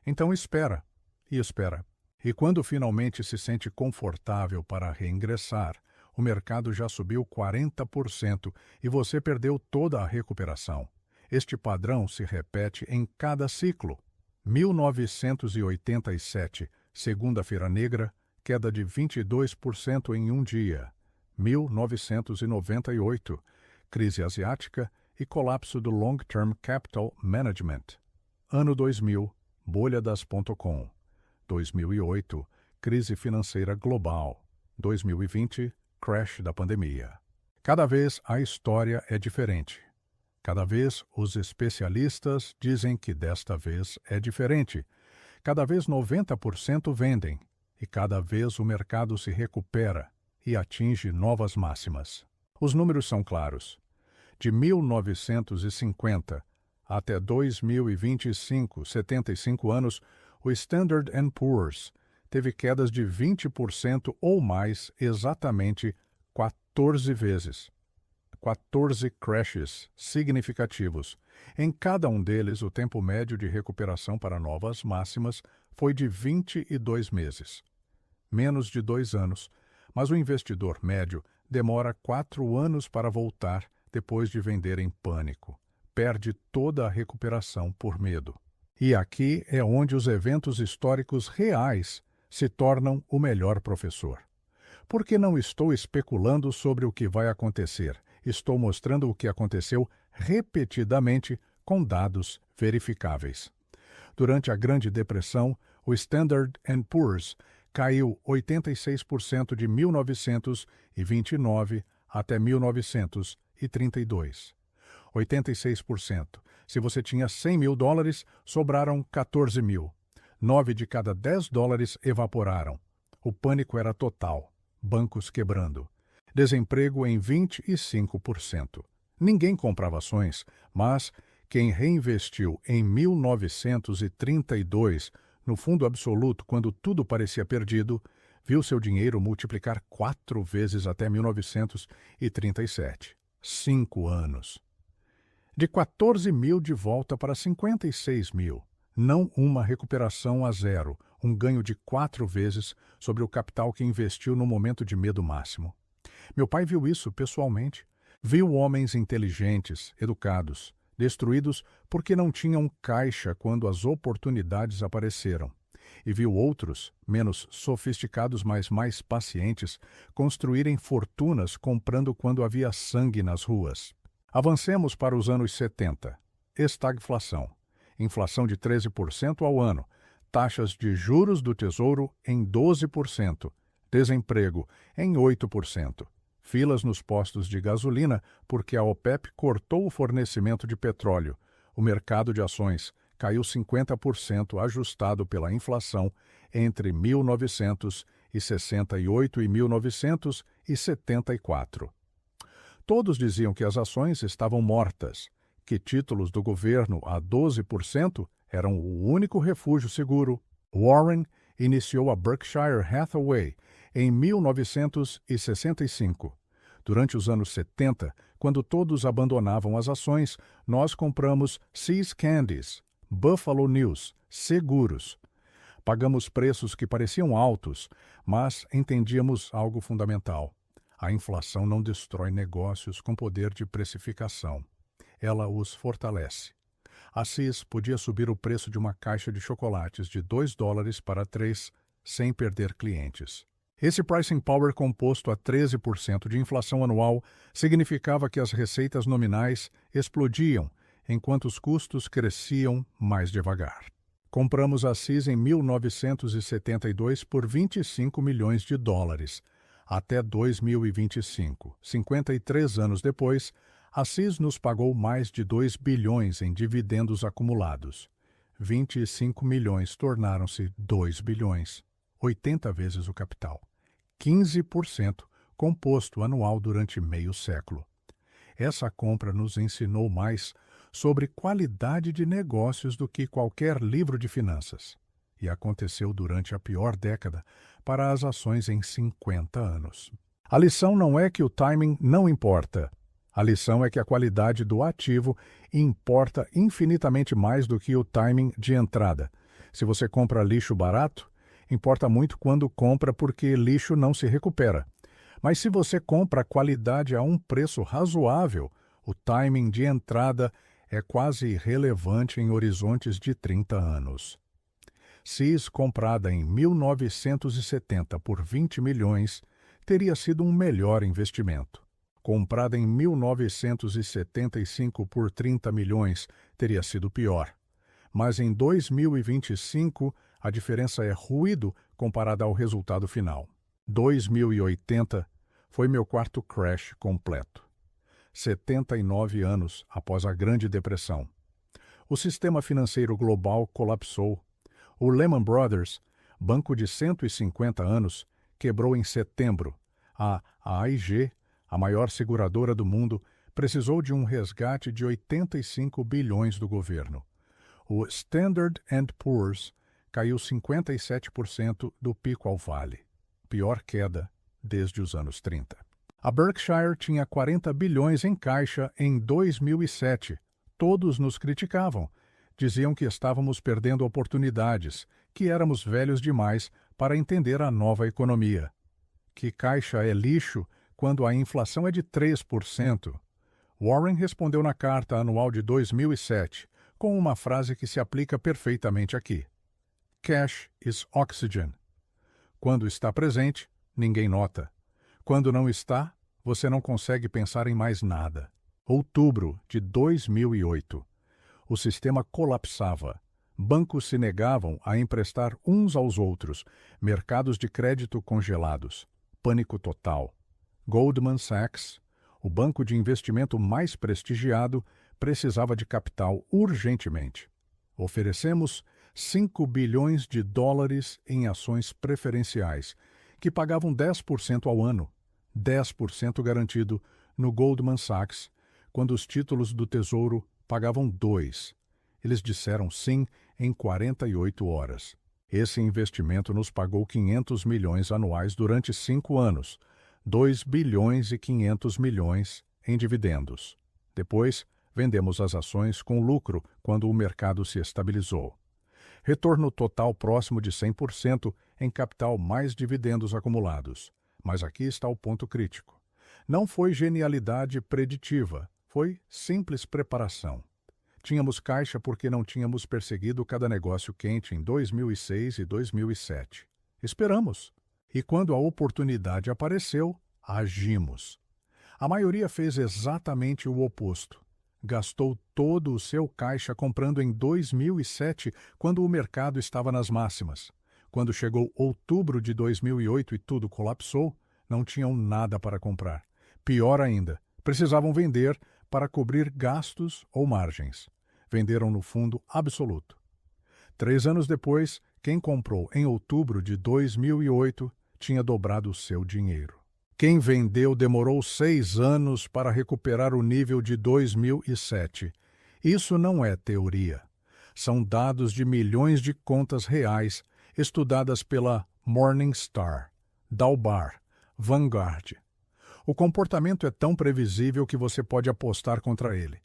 [SPEAKER 1] Então espera, e espera. E quando finalmente se sente confortável para reingressar, o mercado já subiu 40% e você perdeu toda a recuperação. Este padrão se repete em cada ciclo. 1987, segunda-feira negra, queda de 22% em um dia. 1998, crise asiática e colapso do Long Term Capital Management. Ano 2000, bolha das .com. 2008, crise financeira global. 2020, crash da pandemia. Cada vez a história é diferente. Cada vez os especialistas dizem que desta vez é diferente. Cada vez 90% vendem. E cada vez o mercado se recupera e atinge novas máximas. Os números são claros. De 1950 até 2025, 75 anos, o Standard & Poor's teve quedas de 20% ou mais exatamente 14 vezes. 14 crashes significativos. Em cada um deles, o tempo médio de recuperação para novas máximas foi de 22 meses. Menos de 2 anos, mas o investidor médio demora 4 anos para voltar depois de vender em pânico. Perde toda a recuperação por medo. E aqui é onde os eventos históricos reais se tornam o melhor professor. Porque não estou especulando sobre o que vai acontecer. Estou mostrando o que aconteceu repetidamente com dados verificáveis. Durante a Grande Depressão, o Standard & Poor's caiu 86% de 1929 até 1932. 86%. Se você tinha $100 mil, sobraram 14 mil. 9 de cada 10 dólares evaporaram. O pânico era total. Bancos quebrando. Desemprego em 25%. Ninguém comprava ações, mas quem reinvestiu em 1932, no fundo absoluto, quando tudo parecia perdido, viu seu dinheiro multiplicar 4 vezes até 1937. 5 anos. De 14 mil de volta para 56 mil. Não uma recuperação a zero, um ganho de 4 vezes sobre o capital que investiu no momento de medo máximo. Meu pai viu isso pessoalmente. Viu homens inteligentes, educados, destruídos porque não tinham caixa quando as oportunidades apareceram. E viu outros, menos sofisticados, mas mais pacientes, construírem fortunas comprando quando havia sangue nas ruas. Avancemos para os anos 70. Estagflação. Inflação de 13% ao ano. Taxas de juros do Tesouro em 12%. Desemprego em 8%. Filas nos postos de gasolina porque a OPEP cortou o fornecimento de petróleo. O mercado de ações caiu 50% ajustado pela inflação entre 1968 e 1974. Todos diziam que as ações estavam mortas, que títulos do governo a 12% eram o único refúgio seguro. Warren iniciou a Berkshire Hathaway em 1965. Durante os anos 70, quando todos abandonavam as ações, nós compramos See's Candies, Buffalo News, seguros. Pagamos preços que pareciam altos, mas entendíamos algo fundamental. A inflação não destrói negócios com poder de precificação. Ela os fortalece. A See's podia subir o preço de uma caixa de chocolates de $2 para 3 sem perder clientes. Esse pricing power composto a 13% de inflação anual significava que as receitas nominais explodiam, enquanto os custos cresciam mais devagar. Compramos a See's em 1972 por $25 milhões. Até 2025, 53 anos depois, a See's nos pagou mais de 2 bilhões em dividendos acumulados. 25 milhões tornaram-se 2 bilhões, 80 vezes o capital. 15% composto anual durante meio século. Essa compra nos ensinou mais sobre qualidade de negócios do que qualquer livro de finanças. E aconteceu durante a pior década para as ações em 50 anos. A lição não é que o timing não importa. A lição é que a qualidade do ativo importa infinitamente mais do que o timing de entrada. Se você compra lixo barato, importa muito quando compra porque lixo não se recupera. Mas se você compra a qualidade a um preço razoável, o timing de entrada é quase irrelevante em horizontes de 30 anos. See's, comprada em 1970 por 20 milhões, teria sido um melhor investimento. Comprada em 1975 por 30 milhões, teria sido pior. Mas em 2025, a diferença é ruído comparada ao resultado final. 2080 foi meu quarto crash completo. 79 anos após a Grande Depressão. O sistema financeiro global colapsou. O Lehman Brothers, banco de 150 anos, quebrou em setembro. A AIG, a maior seguradora do mundo, precisou de um resgate de 85 bilhões do governo. O Standard & Poor's caiu 57% do pico ao vale. Pior queda desde os anos 30. A Berkshire tinha 40 bilhões em caixa em 2007. Todos nos criticavam. Diziam que estávamos perdendo oportunidades, que éramos velhos demais para entender a nova economia. Que caixa é lixo quando a inflação é de 3%. Warren respondeu na carta anual de 2007 com uma frase que se aplica perfeitamente aqui. Cash is oxygen. Quando está presente, ninguém nota. Quando não está, você não consegue pensar em mais nada. Outubro de 2008. O sistema colapsava. Bancos se negavam a emprestar uns aos outros. Mercados de crédito congelados. Pânico total. Goldman Sachs, o banco de investimento mais prestigiado, precisava de capital urgentemente. Oferecemos 5 bilhões de dólares em ações preferenciais, que pagavam 10% ao ano, 10% garantido no Goldman Sachs, quando os títulos do Tesouro pagavam 2%. Eles disseram sim em 48 horas. Esse investimento nos pagou 500 milhões anuais durante 5 anos, 2 bilhões e 500 milhões em dividendos. Depois, vendemos as ações com lucro quando o mercado se estabilizou. Retorno total próximo de 100% em capital mais dividendos acumulados. Mas aqui está o ponto crítico. Não foi genialidade preditiva, foi simples preparação. Tínhamos caixa porque não tínhamos perseguido cada negócio quente em 2006 e 2007. Esperamos. E quando a oportunidade apareceu, agimos. A maioria fez exatamente o oposto. Gastou todo o seu caixa comprando em 2007, quando o mercado estava nas máximas. Quando chegou outubro de 2008 e tudo colapsou, não tinham nada para comprar. Pior ainda, precisavam vender para cobrir gastos ou margens. Venderam no fundo absoluto. 3 anos depois, quem comprou em outubro de 2008 tinha dobrado o seu dinheiro. Quem vendeu demorou 6 anos para recuperar o nível de 2007. Isso não é teoria. São dados de milhões de contas reais estudadas pela Morningstar, Dalbar, Vanguard. O comportamento é tão previsível que você pode apostar contra ele.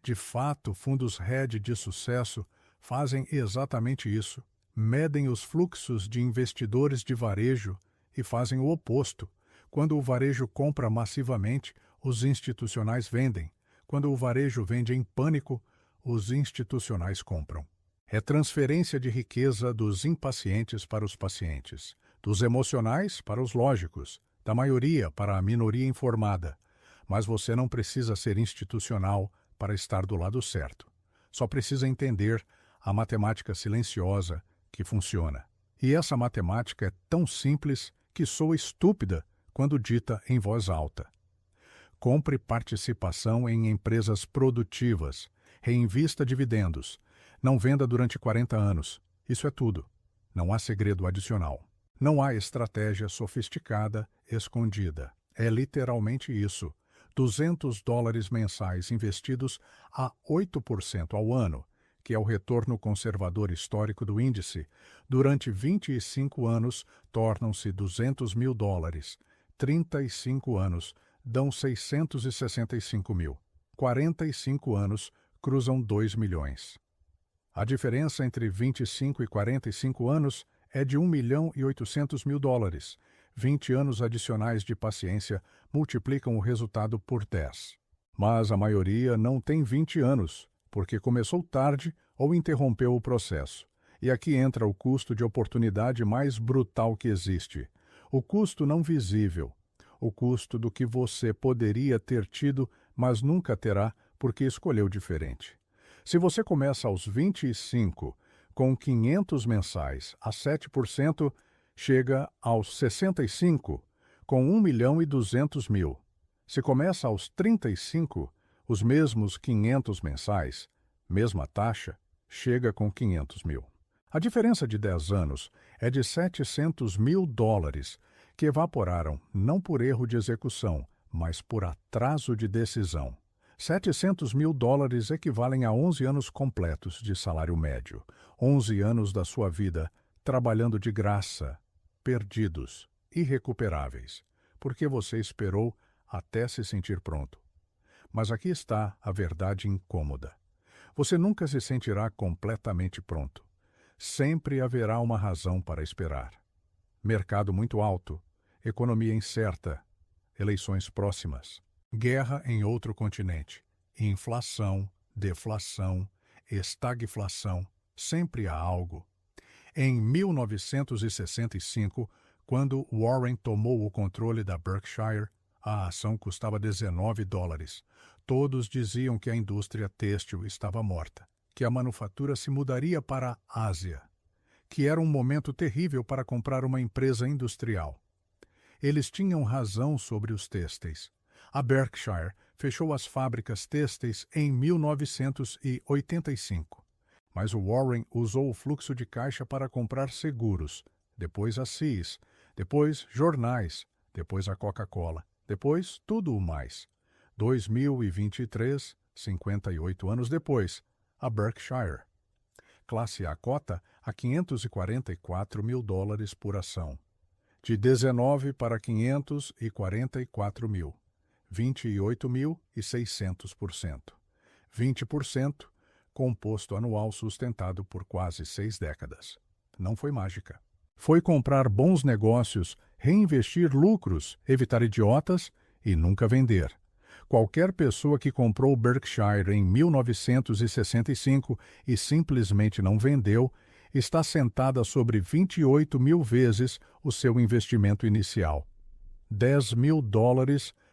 [SPEAKER 1] De fato, fundos hedge de sucesso fazem exatamente isso. Medem os fluxos de investidores de varejo e fazem o oposto. Quando o varejo compra massivamente, os institucionais vendem. Quando o varejo vende em pânico, os institucionais compram. É transferência de riqueza dos impacientes para os pacientes, dos emocionais para os lógicos, da maioria para a minoria informada. Mas você não precisa ser institucional para estar do lado certo. Só precisa entender a matemática silenciosa que funciona. E essa matemática é tão simples que soa estúpida quando dita em voz alta. Compre participação em empresas produtivas. Reinvista dividendos. Não venda durante 40 anos. Isso é tudo. Não há segredo adicional. Não há estratégia sofisticada, escondida. É literalmente isso. $200 mensais investidos a 8% ao ano, que é o retorno conservador histórico do índice, durante 25 anos tornam-se $200 mil. 35 anos dão 665 mil. 45 anos cruzam 2 milhões. A diferença entre 25 e 45 anos é de $1 milhão e 800 mil. 20 anos adicionais de paciência multiplicam o resultado por 10. Mas a maioria não tem 20 anos, porque começou tarde ou interrompeu o processo. E aqui entra o custo de oportunidade mais brutal que existe. O custo não visível. O custo do que você poderia ter tido, mas nunca terá, porque escolheu diferente. Se você começa aos 25, com 500 mensais a 7%, chega aos 65, com 1 milhão e 200 mil. Se começa aos 35, os mesmos 500 mensais, mesma taxa, chega com 500 mil. A diferença de 10 anos é de $700 mil, que evaporaram não por erro de execução, mas por atraso de decisão. $700 mil equivalem a 11 anos completos de salário médio. 11 anos da sua vida trabalhando de graça, perdidos, irrecuperáveis, porque você esperou até se sentir pronto. Mas aqui está a verdade incômoda. Você nunca se sentirá completamente pronto. Sempre haverá uma razão para esperar. Mercado muito alto, economia incerta, eleições próximas, guerra em outro continente, inflação, deflação, estagflação, sempre há algo. Em 1965, quando Warren tomou o controle da Berkshire, a ação custava $19. Todos diziam que a indústria têxtil estava morta, que a manufatura se mudaria para a Ásia, que era um momento terrível para comprar uma empresa industrial. Eles tinham razão sobre os têxteis. A Berkshire fechou as fábricas têxteis em 1985. Mas o Warren usou o fluxo de caixa para comprar seguros, depois a Sears, depois jornais, depois a Coca-Cola, depois tudo o mais. 2023, 58 anos depois, a Berkshire. Classe A cota a $544 mil por ação. De 19 para 544 mil. 28.600%. 20%, composto anual sustentado por quase 6 décadas. Não foi mágica. Foi comprar bons negócios, reinvestir lucros, evitar idiotas e nunca vender. Qualquer pessoa que comprou Berkshire em 1965 e simplesmente não vendeu, está sentada sobre 28 mil vezes o seu investimento inicial. $10 mil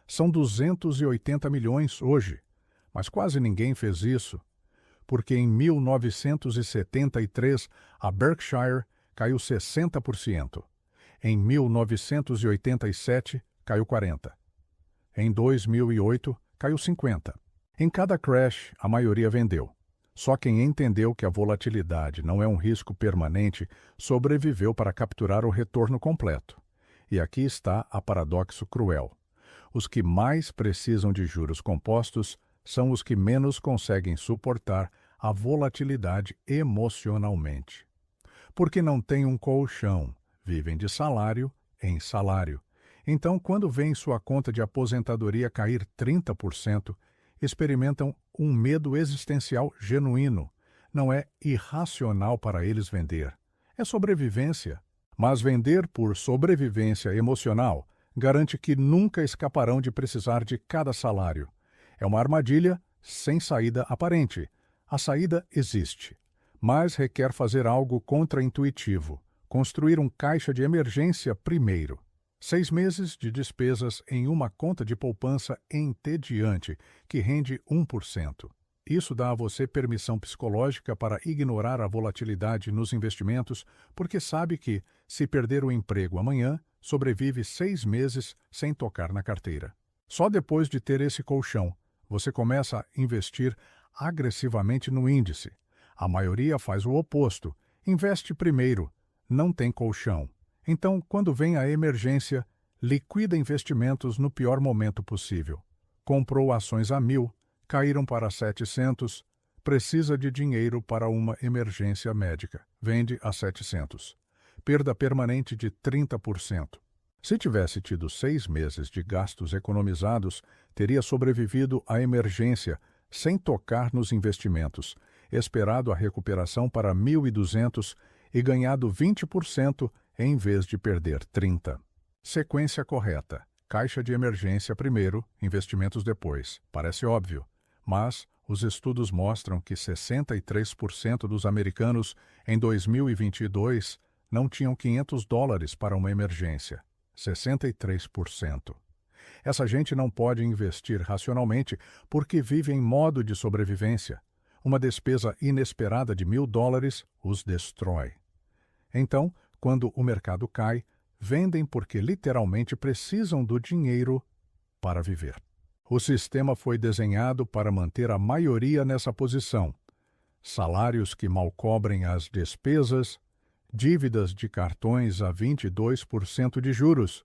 [SPEAKER 1] são 280 milhões hoje, mas quase ninguém fez isso, porque em 1973 a Berkshire caiu 60%, em 1987 caiu 40%, em 2008 caiu 50%. Em cada crash, a maioria vendeu. Só quem entendeu que a volatilidade não é um risco permanente sobreviveu para capturar o retorno completo. E aqui está a paradoxo cruel. Os que mais precisam de juros compostos são os que menos conseguem suportar a volatilidade emocionalmente. Porque não têm um colchão, vivem de salário em salário. Então, quando veem sua conta de aposentadoria cair 30%, experimentam um medo existencial genuíno. Não é irracional para eles vender. É sobrevivência. Mas vender por sobrevivência emocional garante que nunca escaparão de precisar de cada salário. É uma armadilha sem saída aparente. A saída existe, mas requer fazer algo contraintuitivo, construir um caixa de emergência primeiro. 6 meses de despesas em uma conta de poupança entediante, que rende 1%. Isso dá a você permissão psicológica para ignorar a volatilidade nos investimentos, porque sabe que, se perder o emprego amanhã, sobrevive 6 meses sem tocar na carteira. Só depois de ter esse colchão, você começa a investir agressivamente no índice. A maioria faz o oposto. Investe primeiro. Não tem colchão. Então, quando vem a emergência, liquida investimentos no pior momento possível. Comprou ações a 1.000, caíram para 700, precisa de dinheiro para uma emergência médica. Vende a 700. Perda permanente de 30%. Se tivesse tido 6 meses de gastos economizados, teria sobrevivido à emergência sem tocar nos investimentos, esperado a recuperação para 1.200 e ganhado 20% em vez de perder 30%. Sequência correta. Caixa de emergência primeiro, investimentos depois. Parece óbvio, mas os estudos mostram que 63% dos americanos em 2022 não tinham $500 para uma emergência. 63%. Essa gente não pode investir racionalmente porque vive em modo de sobrevivência. Uma despesa inesperada de $1.000 os destrói. Então, quando o mercado cai, vendem porque literalmente precisam do dinheiro para viver. O sistema foi desenhado para manter a maioria nessa posição. Salários que mal cobrem as despesas, dívidas de cartões a 22% de juros,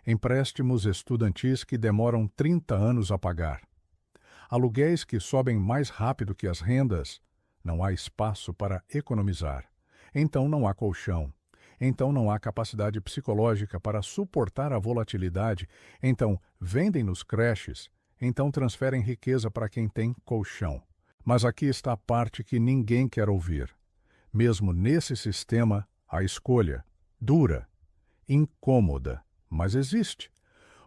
[SPEAKER 1] empréstimos estudantis que demoram 30 anos a pagar, aluguéis que sobem mais rápido que as rendas. Não há espaço para economizar. Então não há colchão. Então não há capacidade psicológica para suportar a volatilidade. Então vendem nos crashes. Então transferem riqueza para quem tem colchão. Mas aqui está a parte que ninguém quer ouvir. Mesmo nesse sistema, a escolha, dura, incômoda, mas existe.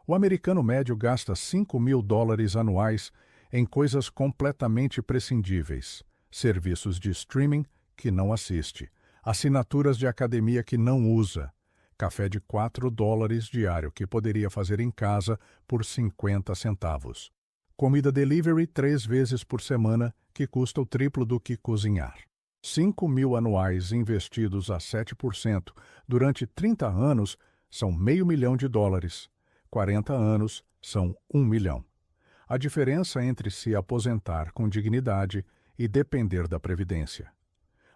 [SPEAKER 1] O americano médio gasta $5.000 anuais em coisas completamente prescindíveis, serviços de streaming que não assiste, assinaturas de academia que não usa, café de $4 diário que poderia fazer em casa por 50 centavos, comida delivery 3 vezes por semana que custa o triplo do que cozinhar. 5.000 anuais investidos a 7% durante 30 anos são $500 milhão. 40 anos são 1 milhão. A diferença entre se aposentar com dignidade e depender da Previdência.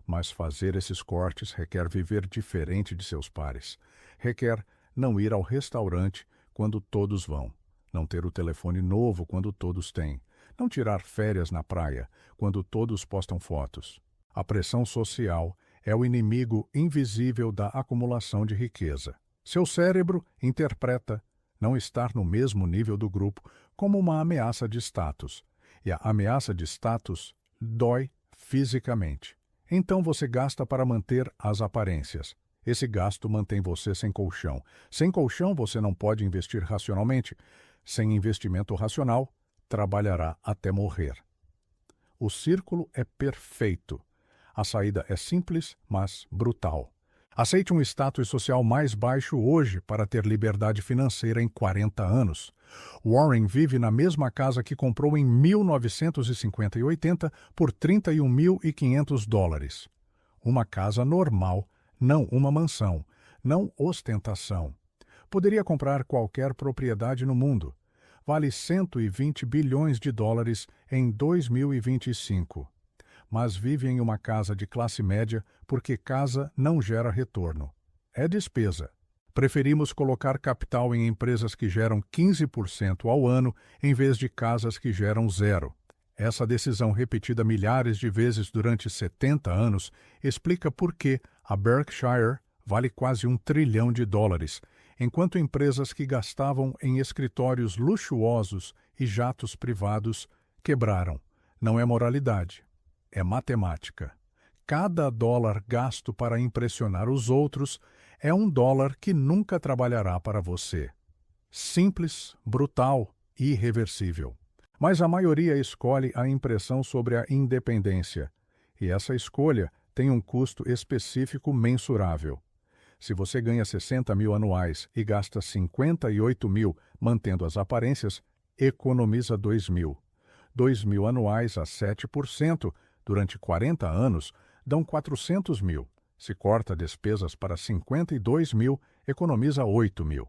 [SPEAKER 1] Mas fazer esses cortes requer viver diferente de seus pares. Requer não ir ao restaurante quando todos vão. Não ter o telefone novo quando todos têm. Não tirar férias na praia quando todos postam fotos. A pressão social é o inimigo invisível da acumulação de riqueza. Seu cérebro interpreta não estar no mesmo nível do grupo como uma ameaça de status. E a ameaça de status dói fisicamente. Então você gasta para manter as aparências. Esse gasto mantém você sem colchão. Sem colchão você não pode investir racionalmente. Sem investimento racional, trabalhará até morrer. O círculo é perfeito. A saída é simples, mas brutal. Aceite um status social mais baixo hoje para ter liberdade financeira em 40 anos. Warren vive na mesma casa que comprou em 1950 e 80 por $31.500. Uma casa normal, não uma mansão, não ostentação. Poderia comprar qualquer propriedade no mundo. Vale $120 bilhões em 2025. Mas vive em uma casa de classe média porque casa não gera retorno. É despesa. Preferimos colocar capital em empresas que geram 15% ao ano em vez de casas que geram 0%. Essa decisão repetida milhares de vezes durante 70 anos explica por que a Berkshire vale quase $1 trilhão, enquanto empresas que gastavam em escritórios luxuosos e jatos privados quebraram. Não é moralidade. É matemática. Cada dólar gasto para impressionar os outros é $1 que nunca trabalhará para você. Simples, brutal e irreversível. Mas a maioria escolhe a impressão sobre a independência. E essa escolha tem um custo específico mensurável. Se você ganha 60 mil anuais e gasta 58 mil mantendo as aparências, economiza 2 mil. 2 mil anuais a 7%, durante 40 anos, dão 400 mil. Se corta despesas para 52 mil, economiza 8 mil.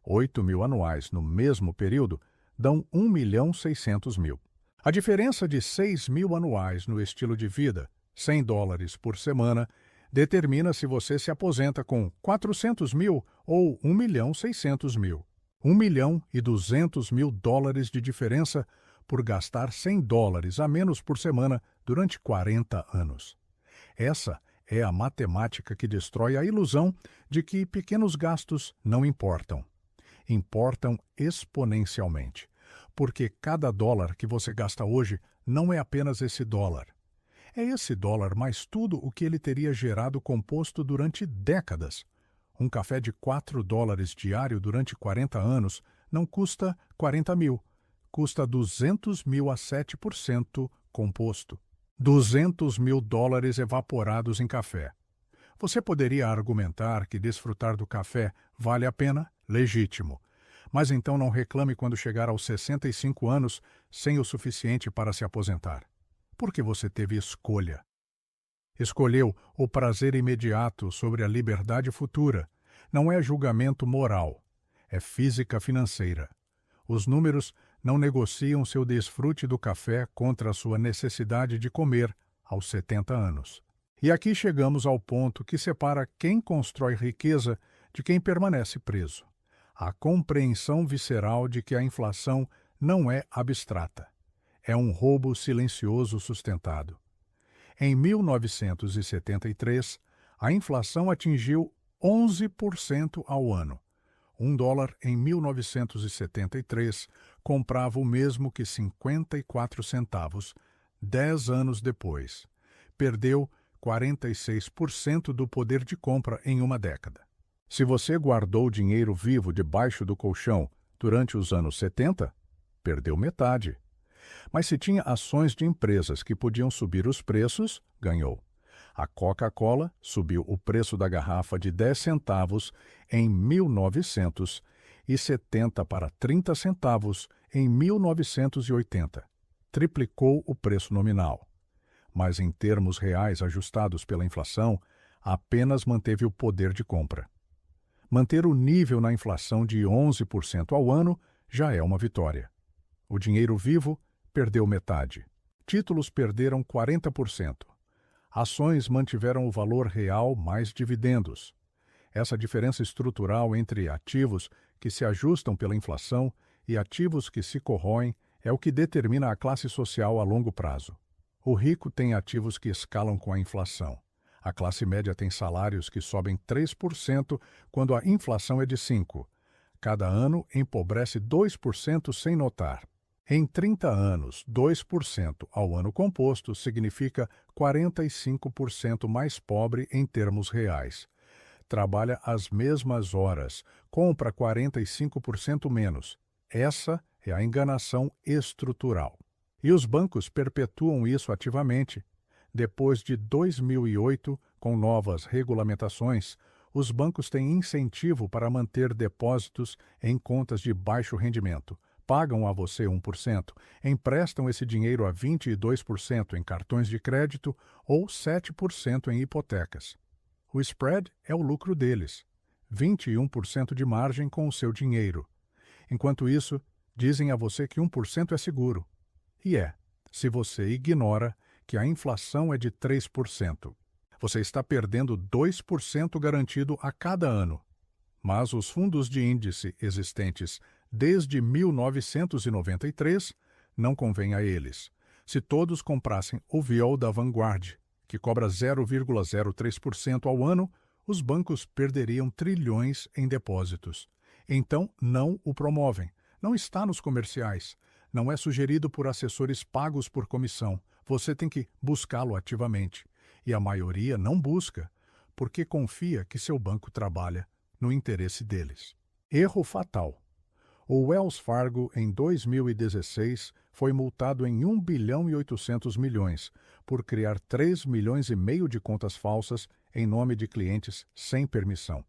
[SPEAKER 1] 8 mil anuais no mesmo período dão 1.600.000. A diferença de 6 mil anuais no estilo de vida, $100 por semana, determina se você se aposenta com 400 mil ou 1.600.000. $1.200.000 de diferença por gastar $100 a menos por semana durante 40 anos. Essa é a matemática que destrói a ilusão de que pequenos gastos não importam. Importam exponencialmente, porque cada dólar que você gasta hoje não é apenas esse dólar. É esse dólar mais tudo o que ele teria gerado composto durante décadas. Um café de $4 diário durante 40 anos não custa 40 mil, custa 200 mil a 7% composto. 200 mil dólares evaporados em café. Você poderia argumentar que desfrutar do café vale a pena? Legítimo. Mas então não reclame quando chegar aos 65 anos sem o suficiente para se aposentar. Porque você teve escolha. Escolheu o prazer imediato sobre a liberdade futura. Não é julgamento moral. É física financeira. Os números não negociam seu desfrute do café contra a sua necessidade de comer aos 70 anos. E aqui chegamos ao ponto que separa quem constrói riqueza de quem permanece preso. A compreensão visceral de que a inflação não é abstrata. É um roubo silencioso sustentado. Em 1973, a inflação atingiu 11% ao ano. $1 em 1973 comprava o mesmo que 54 centavos, 10 anos depois. Perdeu 46% do poder de compra em uma década. Se você guardou dinheiro vivo debaixo do colchão durante os anos 70, perdeu metade. Mas se tinha ações de empresas que podiam subir os preços, ganhou. A Coca-Cola subiu o preço da garrafa de 10 centavos em 1970 para 30 centavos em 1980. Triplicou o preço nominal. Mas em termos reais ajustados pela inflação, apenas manteve o poder de compra. Manter o nível na inflação de 11% ao ano já é uma vitória. O dinheiro vivo perdeu metade. Títulos perderam 40%. Ações mantiveram o valor real mais dividendos. Essa diferença estrutural entre ativos que se ajustam pela inflação e ativos que se corroem é o que determina a classe social a longo prazo. O rico tem ativos que escalam com a inflação. A classe média tem salários que sobem 3% quando a inflação é de 5%. Cada ano empobrece 2% sem notar. Em 30 anos, 2% ao ano composto significa 45% mais pobre em termos reais. Trabalha as mesmas horas, compra 45% menos. Essa é a enganação estrutural. E os bancos perpetuam isso ativamente. Depois de 2008, com novas regulamentações, os bancos têm incentivo para manter depósitos em contas de baixo rendimento. Pagam a você 1%, emprestam esse dinheiro a 22% em cartões de crédito ou 7% em hipotecas. O spread é o lucro deles, 21% de margem com o seu dinheiro. Enquanto isso, dizem a você que 1% é seguro. E é, se você ignora que a inflação é de 3%. Você está perdendo 2% garantido a cada ano. Mas os fundos de índice existentes desde 1993 não convém a eles. Se todos comprassem o VIL da Vanguard, que cobra 0,03% ao ano, os bancos perderiam trilhões em depósitos. Então, não o promovem. Não está nos comerciais. Não é sugerido por assessores pagos por comissão. Você tem que buscá-lo ativamente. E a maioria não busca, porque confia que seu banco trabalha no interesse deles. Erro fatal. O Wells Fargo, em 2016, foi multado em 1 bilhão e 800 milhões por criar 3 milhões e meio de contas falsas em nome de clientes sem permissão.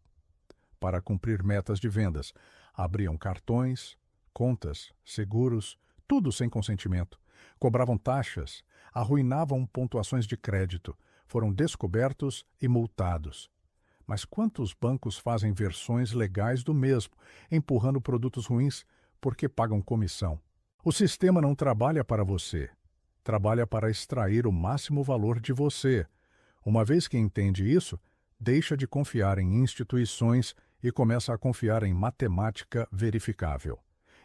[SPEAKER 1] Para cumprir metas de vendas, abriam cartões, contas, seguros, tudo sem consentimento. Cobravam taxas, arruinavam pontuações de crédito, foram descobertos e multados. Mas quantos bancos fazem versões legais do mesmo, empurrando produtos ruins porque pagam comissão? O sistema não trabalha para você. Trabalha para extrair o máximo valor de você. Uma vez que entende isso, deixa de confiar em instituições e começa a confiar em matemática verificável.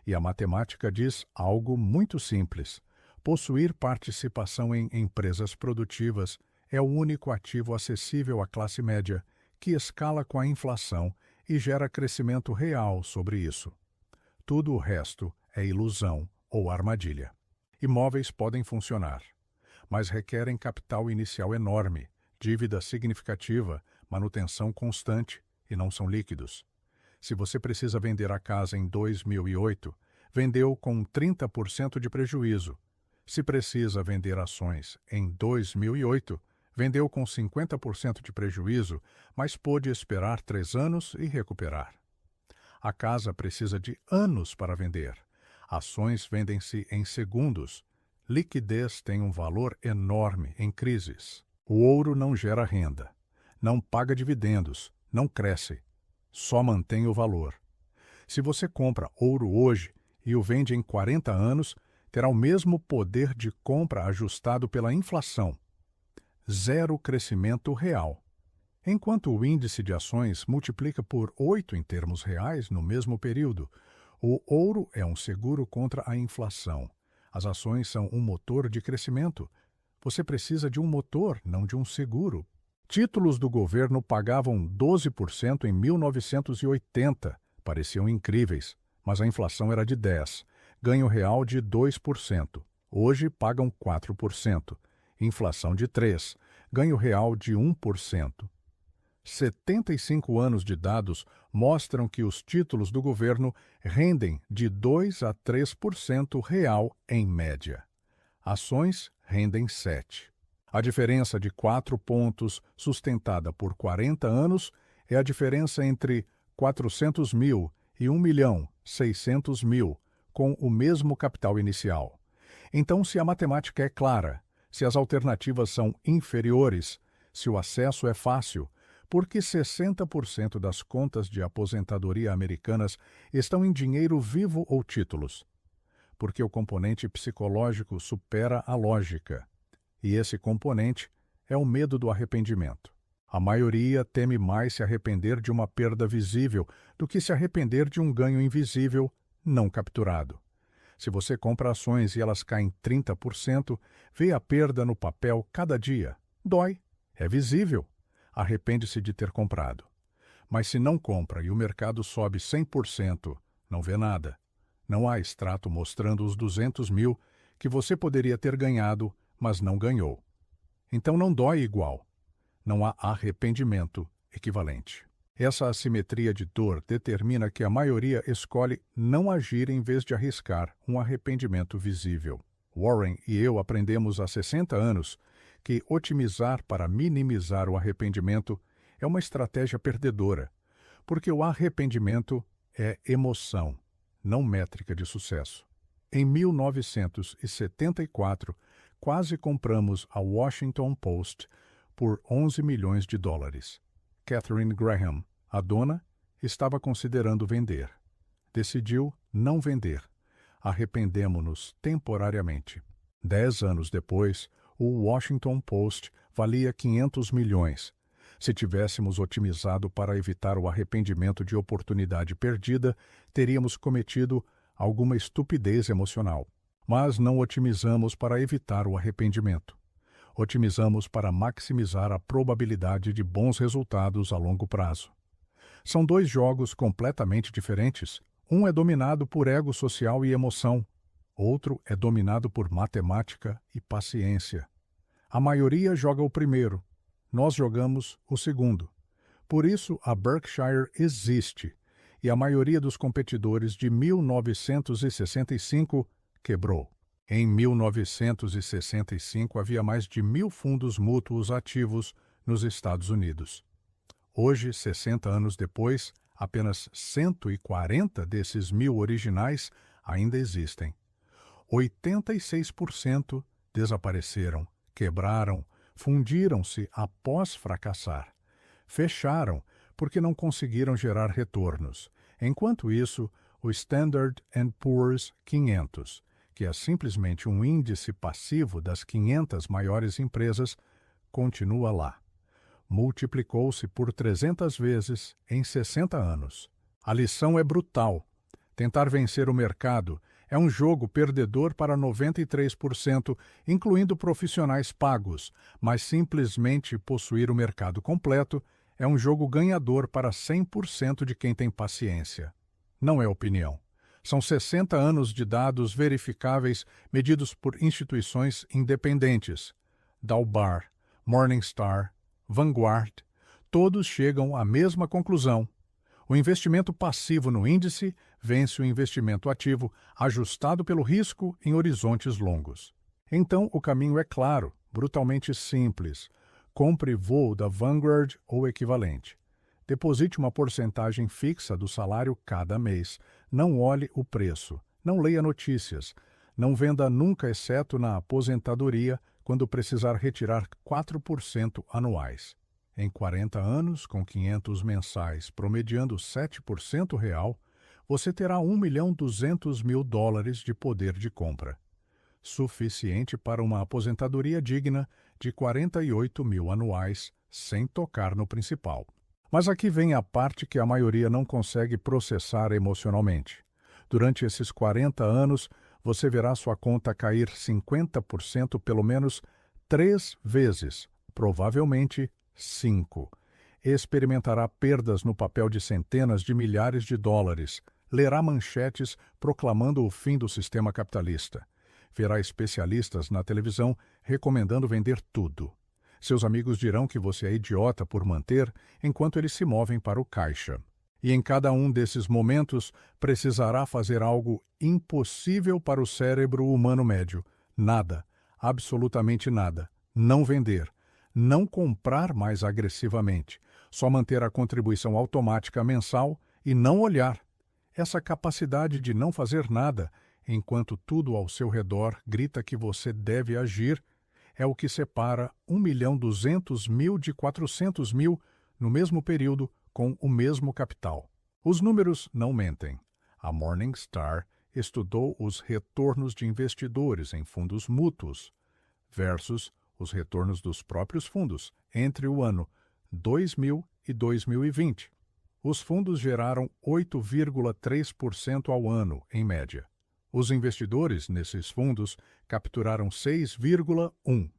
[SPEAKER 1] E a matemática diz algo muito simples. Possuir participação em empresas produtivas é o único ativo acessível à classe média, que escala com a inflação e gera crescimento real sobre isso. Tudo o resto é ilusão ou armadilha. Imóveis podem funcionar, mas requerem capital inicial enorme, dívida significativa, manutenção constante e não são líquidos. Se você precisa vender a casa em 2008, vendeu com 30% de prejuízo. Se precisa vender ações em 2008, vendeu com 50% de prejuízo, mas pôde esperar 3 anos e recuperar. A casa precisa de anos para vender. Ações vendem-se em segundos. Liquidez tem um valor enorme em crises. O ouro não gera renda, não paga dividendos, não cresce, só mantém o valor. Se você compra ouro hoje e o vende em 40 anos, terá o mesmo poder de compra ajustado pela inflação. 0 crescimento real. Enquanto o índice de ações multiplica por 8 em termos reais no mesmo período, o ouro é um seguro contra a inflação. As ações são um motor de crescimento. Você precisa de um motor, não de um seguro. Títulos do governo pagavam 12% em 1980. Pareciam incríveis, mas a inflação era de 10%. Ganho real de 2%. Hoje pagam 4%. Inflação de 3%, ganho real de 1%. 75 anos de dados mostram que os títulos do governo rendem de 2 a 3% real em média. Ações rendem 7%. A diferença de 4 pontos, sustentada por 40 anos, é a diferença entre 400 mil e 1.600.000, com o mesmo capital inicial. Então, se a matemática é clara, se as alternativas são inferiores, se o acesso é fácil, por que 60% das contas de aposentadoria americanas estão em dinheiro vivo ou títulos? Porque o componente psicológico supera a lógica. E esse componente é o medo do arrependimento. A maioria teme mais se arrepender de uma perda visível do que se arrepender de um ganho invisível não capturado. Se você compra ações e elas caem 30%, vê a perda no papel cada dia. Dói, é visível. Arrepende-se de ter comprado. Mas se não compra e o mercado sobe 100%, não vê nada. Não há extrato mostrando os 200 mil que você poderia ter ganhado, mas não ganhou. Então não dói igual. Não há arrependimento equivalente. Essa assimetria de dor determina que a maioria escolhe não agir em vez de arriscar um arrependimento visível. Warren e eu aprendemos há 60 anos que otimizar para minimizar o arrependimento é uma estratégia perdedora, porque o arrependimento é emoção, não métrica de sucesso. Em 1974, quase compramos a Washington Post por 11 milhões de dólares. Katharine Graham, a dona, estava considerando vender. Decidiu não vender. Arrependemo-nos temporariamente. 10 anos depois, o Washington Post valia 500 milhões. Se tivéssemos otimizado para evitar o arrependimento de oportunidade perdida, teríamos cometido alguma estupidez emocional. Mas não otimizamos para evitar o arrependimento. Otimizamos para maximizar a probabilidade de bons resultados a longo prazo. São dois jogos completamente diferentes. Um é dominado por ego social e emoção. Outro é dominado por matemática e paciência. A maioria joga o primeiro. Nós jogamos o segundo. Por isso, a Berkshire existe, e a maioria dos competidores de 1965 quebrou. Em 1965, havia mais de 1.000 fundos mútuos ativos nos Estados Unidos. Hoje, 60 anos depois, apenas 140 desses 1.000 originais ainda existem. 86% desapareceram, quebraram, fundiram-se após fracassar. Fecharam porque não conseguiram gerar retornos. Enquanto isso, o Standard & Poor's 500, que é simplesmente um índice passivo das 500 maiores empresas, continua lá. Multiplicou-se por 300 vezes em 60 anos. A lição é brutal. Tentar vencer o mercado é um jogo perdedor para 93%, incluindo profissionais pagos, mas simplesmente possuir o mercado completo é um jogo ganhador para 100% de quem tem paciência. Não é opinião. São 60 anos de dados verificáveis medidos por instituições independentes. Dalbar, Morningstar, Vanguard, todos chegam à mesma conclusão. O investimento passivo no índice vence o investimento ativo ajustado pelo risco em horizontes longos. Então, o caminho é claro, brutalmente simples. Compre voo da Vanguard ou equivalente. Deposite uma porcentagem fixa do salário cada mês. Não olhe o preço. Não leia notícias. Não venda nunca, exceto na aposentadoria, quando precisar retirar 4% anuais. Em 40 anos, com 500 mensais, promediando 7% real, você terá $1.200.000 de poder de compra. Suficiente para uma aposentadoria digna de 48 mil anuais, sem tocar no principal. Mas aqui vem a parte que a maioria não consegue processar emocionalmente. Durante esses 40 anos, você verá sua conta cair 50% pelo menos 3 vezes, provavelmente 5. Experimentará perdas no papel de centenas de milhares de dólares, lerá manchetes proclamando o fim do sistema capitalista. Verá especialistas na televisão recomendando vender tudo. Seus amigos dirão que você é idiota por manter, enquanto eles se movem para o caixa. E em cada um desses momentos precisará fazer algo impossível para o cérebro humano médio. Nada, absolutamente nada. Não vender, não comprar mais agressivamente, só manter a contribuição automática mensal e não olhar. Essa capacidade de não fazer nada, enquanto tudo ao seu redor grita que você deve agir, é o que separa 1.200.000 de 400.000 no mesmo período com o mesmo capital. Os números não mentem. A Morningstar estudou os retornos de investidores em fundos mútuos versus os retornos dos próprios fundos entre o ano 2000 e 2020. Os fundos geraram 8,3% ao ano, em média. Os investidores nesses fundos capturaram 6,1%,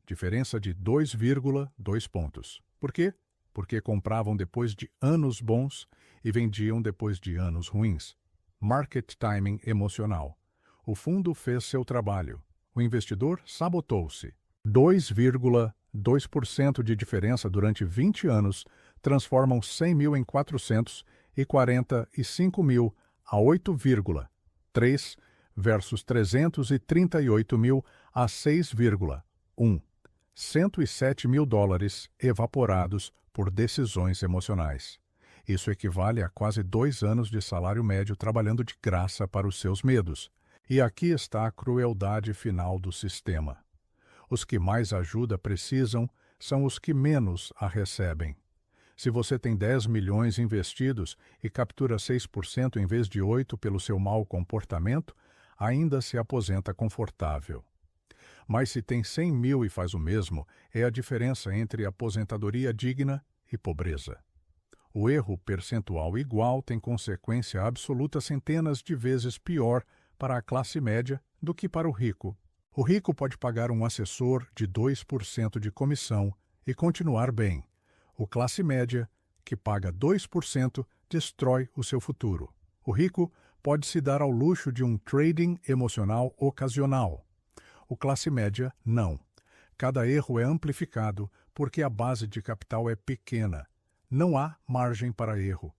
[SPEAKER 1] diferença de 2,2 pontos. Por quê? Porque compravam depois de anos bons e vendiam depois de anos ruins. Market timing emocional. O fundo fez seu trabalho. O investidor sabotou-se. 2,2% de diferença durante 20 anos transformam 100 mil em 400 e 45 mil a 8,3 versus 338 mil a 6,1. 107 mil dólares evaporados por decisões emocionais. Isso equivale a quase 2 anos de salário médio trabalhando de graça para os seus medos. E aqui está a crueldade final do sistema. Os que mais ajuda precisam são os que menos a recebem. Se você tem 10 milhões investidos e captura 6% em vez de 8% pelo seu mau comportamento, ainda se aposenta confortável. Mas se tem 100 mil e faz o mesmo, é a diferença entre aposentadoria digna e pobreza. O erro percentual igual tem consequência absoluta centenas de vezes pior para a classe média do que para o rico. O rico pode pagar um assessor de 2% de comissão e continuar bem. O classe média, que paga 2%, destrói o seu futuro. O rico pode se dar ao luxo de um trading emocional ocasional. O classe média, não. Cada erro é amplificado porque a base de capital é pequena. Não há margem para erro.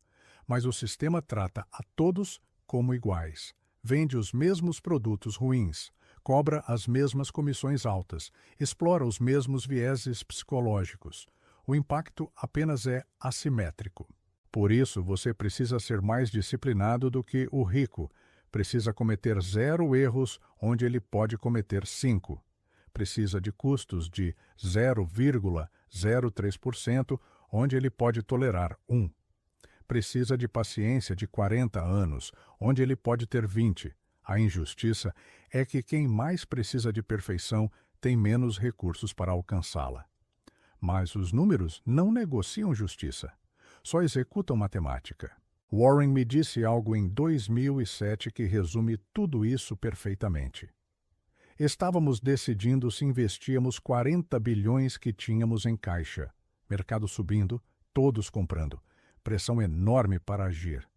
[SPEAKER 1] Mas o sistema trata a todos como iguais. Vende os mesmos produtos ruins, cobra as mesmas comissões altas, explora os mesmos vieses psicológicos. O impacto apenas é assimétrico. Por isso, você precisa ser mais disciplinado do que o rico. Precisa cometer 0 erros onde ele pode cometer 5. Precisa de custos de 0,03% onde ele pode tolerar 1. Precisa de paciência de 40 anos, onde ele pode ter 20. A injustiça é que quem mais precisa de perfeição tem menos recursos para alcançá-la. Mas os números não negociam justiça, só executam matemática. Warren me disse algo em 2007 que resume tudo isso perfeitamente. Estávamos decidindo se investíamos 40 bilhões que tínhamos em caixa. Mercado subindo, todos comprando. Pressão enorme para agir.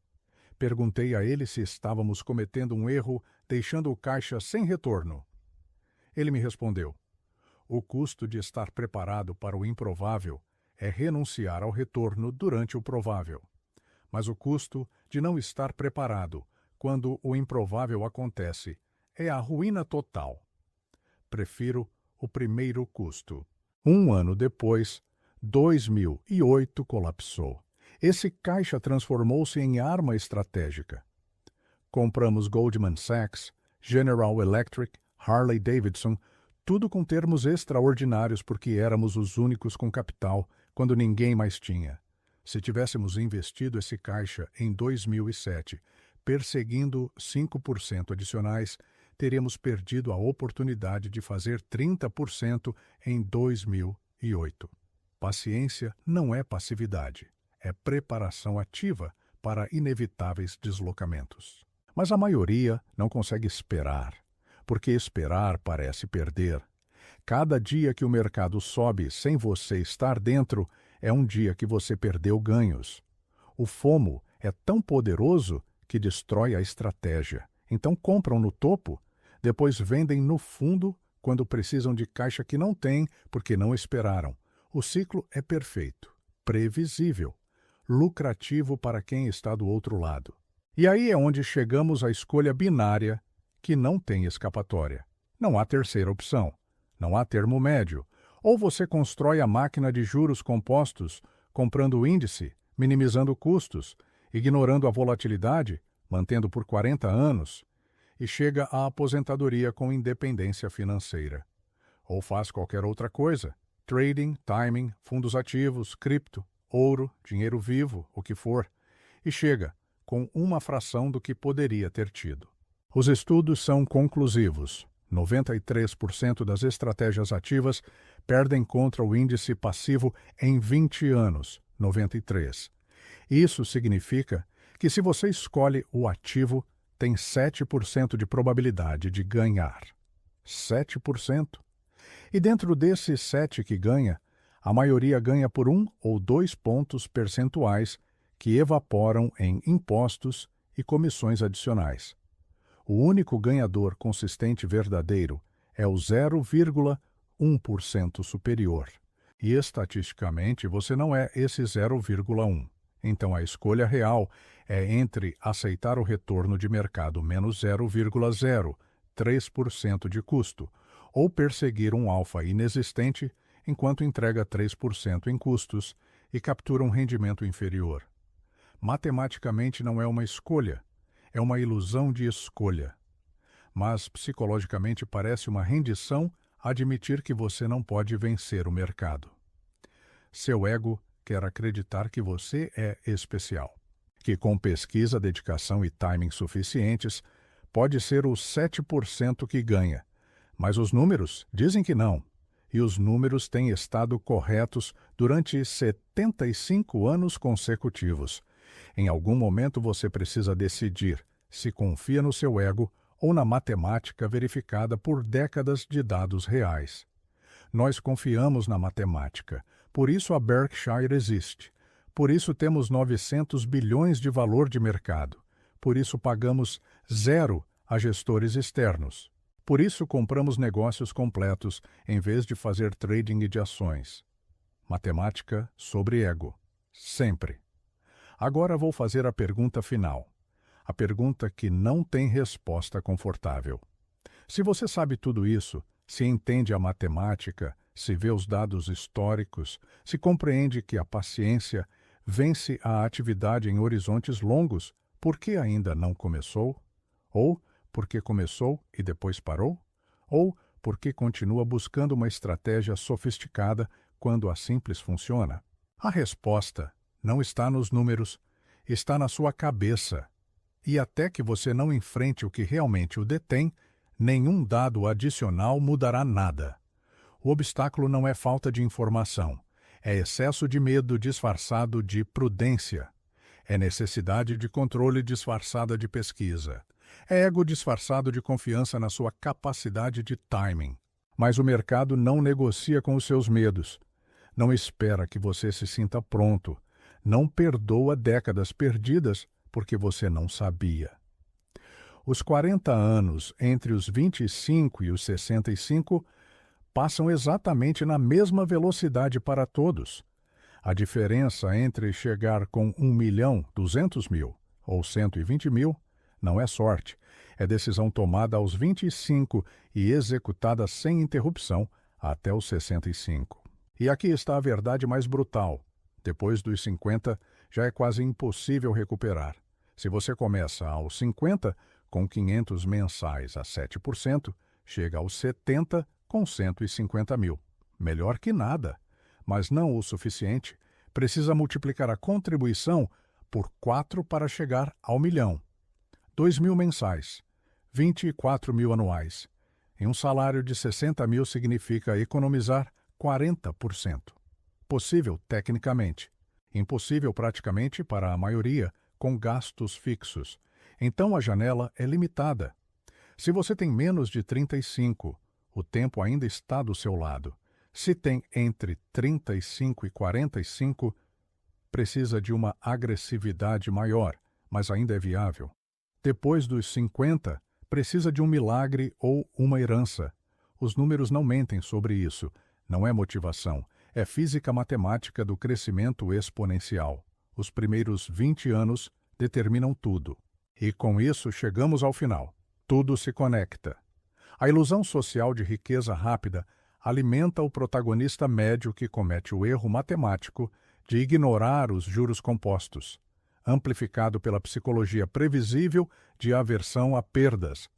[SPEAKER 1] Perguntei a ele se estávamos cometendo um erro deixando o caixa sem retorno. Ele me respondeu: o custo de estar preparado para o improvável é renunciar ao retorno durante o provável. Mas o custo de não estar preparado quando o improvável acontece é a ruína total. Prefiro o primeiro custo. 1 ano depois, 2008 colapsou. Esse caixa transformou-se em arma estratégica. Compramos Goldman Sachs, General Electric, Harley Davidson, tudo com termos extraordinários porque éramos os únicos com capital quando ninguém mais tinha. Se tivéssemos investido esse caixa em 2007, perseguindo 5% adicionais, teríamos perdido a oportunidade de fazer 30% em 2008. Paciência não é passividade, é preparação ativa para inevitáveis deslocamentos. Mas a maioria não consegue esperar, porque esperar parece perder. Cada dia que o mercado sobe sem você estar dentro é um dia que você perdeu ganhos. O FOMO é tão poderoso que destrói a estratégia. Então compram no topo, depois vendem no fundo quando precisam de caixa que não têm porque não esperaram. O ciclo é perfeito, previsível, lucrativo para quem está do outro lado. E aí é onde chegamos à escolha binária que não tem escapatória. Não há terceira opção. Não há termo médio. Ou você constrói a máquina de juros compostos, comprando o índice, minimizando custos, ignorando a volatilidade, mantendo por 40 anos, e chega à aposentadoria com independência financeira. Ou faz qualquer outra coisa, trading, timing, fundos ativos, cripto, ouro, dinheiro vivo, o que for, e chega com uma fração do que poderia ter tido. Os estudos são conclusivos. 93% das estratégias ativas perdem contra o índice passivo em 20 anos, 93. Isso significa que se você escolhe o ativo, tem 7% de probabilidade de ganhar. 7%. E dentro desses 7 que ganha, a maioria ganha por 1 ou 2 pontos percentuais que evaporam em impostos e comissões adicionais. O único ganhador consistente verdadeiro é o 0,1% superior. E estatisticamente você não é esse 0,1. Então a escolha real é entre aceitar o retorno de mercado menos 0,03% de custo ou perseguir um alfa inexistente enquanto entrega 3% em custos e captura um rendimento inferior. Matematicamente não é uma escolha, é uma ilusão de escolha. Mas psicologicamente parece uma rendição admitir que você não pode vencer o mercado. Seu ego quer acreditar que você é especial, que com pesquisa, dedicação e timing suficientes, pode ser os 7% que ganha. Mas os números dizem que não. E os números têm estado corretos durante 75 anos consecutivos. Em algum momento você precisa decidir se confia no seu ego ou na matemática verificada por décadas de dados reais. Nós confiamos na matemática, por isso a Berkshire existe. Por isso temos 900 bilhões de valor de mercado. Por isso pagamos 0 a gestores externos. Por isso compramos negócios completos em vez de fazer trading de ações. Matemática sobre ego. Sempre. Agora vou fazer a pergunta final. A pergunta que não tem resposta confortável. Se você sabe tudo isso, se entende a matemática, se vê os dados históricos, se compreende que a paciência vence a atividade em horizontes longos, por que ainda não começou? Ou porque começou e depois parou? Ou porque continua buscando uma estratégia sofisticada quando a simples funciona? A resposta não está nos números, está na sua cabeça. E até que você não enfrente o que realmente o detém, nenhum dado adicional mudará nada. O obstáculo não é falta de informação, é excesso de medo disfarçado de prudência. É necessidade de controle disfarçada de pesquisa. É ego disfarçado de confiança na sua capacidade de timing. Mas o mercado não negocia com os seus medos. Não espera que você se sinta pronto. Não perdoa décadas perdidas porque você não sabia. Os 40 anos entre os 25 e os 65 passam exatamente na mesma velocidade para todos. A diferença entre chegar com 1 milhão, 200 mil ou 120 mil não é sorte, é decisão tomada aos 25 e executada sem interrupção até os 65. E aqui está a verdade mais brutal. Depois dos 50, já é quase impossível recuperar. Se você começa aos 50, com 500 mensais a 7%, chega aos 70 com 150 mil. Melhor que nada, mas não o suficiente. Precisa multiplicar a contribuição por 4 para chegar ao milhão. 2 mil mensais, 24 mil anuais. Em um salário de 60 mil significa economizar 40%. Possível tecnicamente, impossível praticamente para a maioria, com gastos fixos. Então a janela é limitada. Se você tem menos de 35, o tempo ainda está do seu lado. Se tem entre 35 e 45, precisa de uma agressividade maior, mas ainda é viável. Depois dos 50, precisa de um milagre ou uma herança. Os números não mentem sobre isso. Não é motivação, é física matemática do crescimento exponencial. Os primeiros 20 anos determinam tudo. E com isso chegamos ao final. Tudo se conecta. A ilusão social de riqueza rápida alimenta o protagonista médio que comete o erro matemático de ignorar os juros compostos, amplificado pela psicologia previsível de aversão a perdas,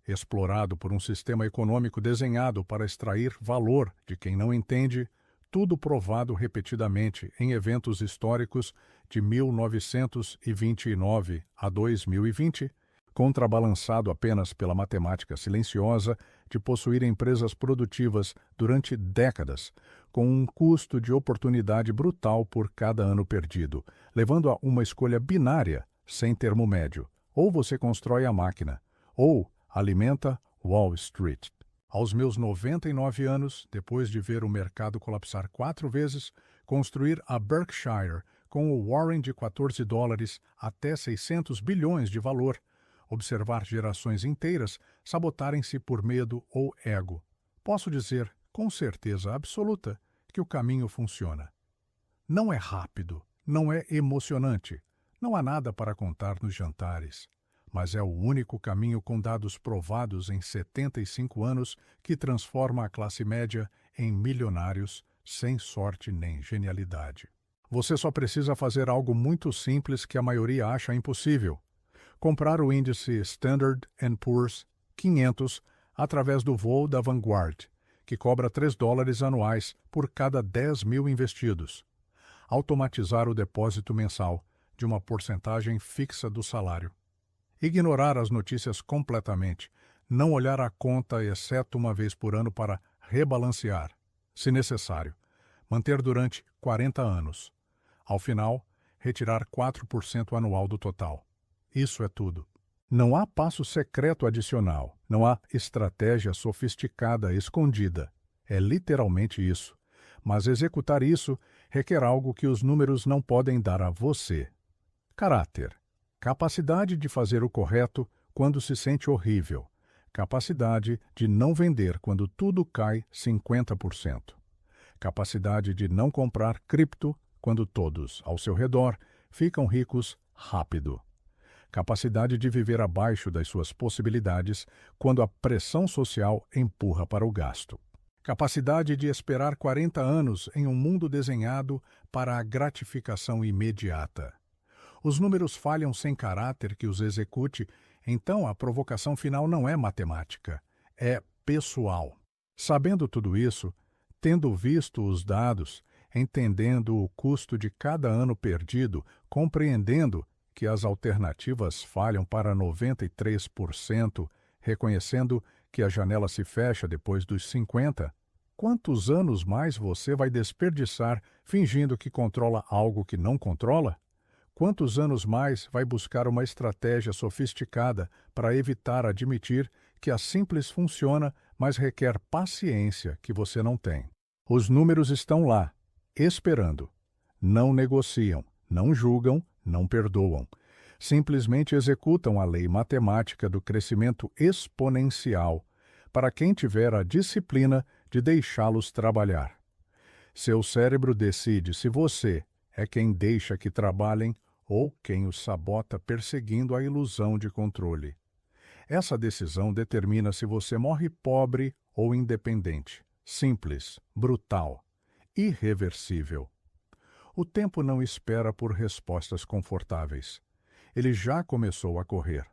[SPEAKER 1] explorado por um sistema econômico desenhado para extrair valor de quem não entende, tudo provado repetidamente em eventos históricos de 1929 a 2020, contrabalançado apenas pela matemática silenciosa de possuir empresas produtivas durante décadas, com um custo de oportunidade brutal por cada ano perdido, levando a uma escolha binária, sem termo médio. Ou você constrói a máquina, ou alimenta Wall Street. Aos meus 99 anos, depois de ver o mercado colapsar 4 vezes, construir a Berkshire com o Warren de $14 até 600 bilhões de valor, observar gerações inteiras sabotarem-se por medo ou ego. Posso dizer, com certeza absoluta, que o caminho funciona. Não é rápido, não é emocionante, não há nada para contar nos jantares, mas é o único caminho com dados provados em 75 anos que transforma a classe média em milionários sem sorte nem genialidade. Você só precisa fazer algo muito simples que a maioria acha impossível: comprar o índice Standard & Poor's 500 através do voo da Vanguard, que cobra $3 anuais por cada 10 mil investidos. Automatizar o depósito mensal de uma porcentagem fixa do salário. Ignorar as notícias completamente, não olhar a conta exceto uma vez por ano para rebalancear, se necessário. Manter durante 40 anos. Ao final, retirar 4% anual do total. Isso é tudo. Não há passo secreto adicional, não há estratégia sofisticada escondida. É literalmente isso. Mas executar isso requer algo que os números não podem dar a você. Caráter. Capacidade de fazer o correto quando se sente horrível. Capacidade de não vender quando tudo cai 50%. Capacidade de não comprar cripto quando todos ao seu redor ficam ricos rápido. Capacidade de viver abaixo das suas possibilidades quando a pressão social empurra para o gasto. Capacidade de esperar 40 anos em um mundo desenhado para a gratificação imediata. Os números falham sem caráter que os execute, então a provocação final não é matemática, é pessoal. Sabendo tudo isso, tendo visto os dados, entendendo o custo de cada ano perdido, compreendendo que as alternativas falham para 93%, reconhecendo que a janela se fecha depois dos 50%, quantos anos mais você vai desperdiçar fingindo que controla algo que não controla? Quantos anos mais vai buscar uma estratégia sofisticada para evitar admitir que a simples funciona, mas requer paciência que você não tem? Os números estão lá, esperando. Não negociam, não julgam, não perdoam. Simplesmente executam a lei matemática do crescimento exponencial para quem tiver a disciplina de deixá-los trabalhar. Seu cérebro decide se você é quem deixa que trabalhem ou quem os sabota perseguindo a ilusão de controle. Essa decisão determina se você morre pobre ou independente. Simples, brutal, irreversível. O tempo não espera por respostas confortáveis. Ele já começou a correr.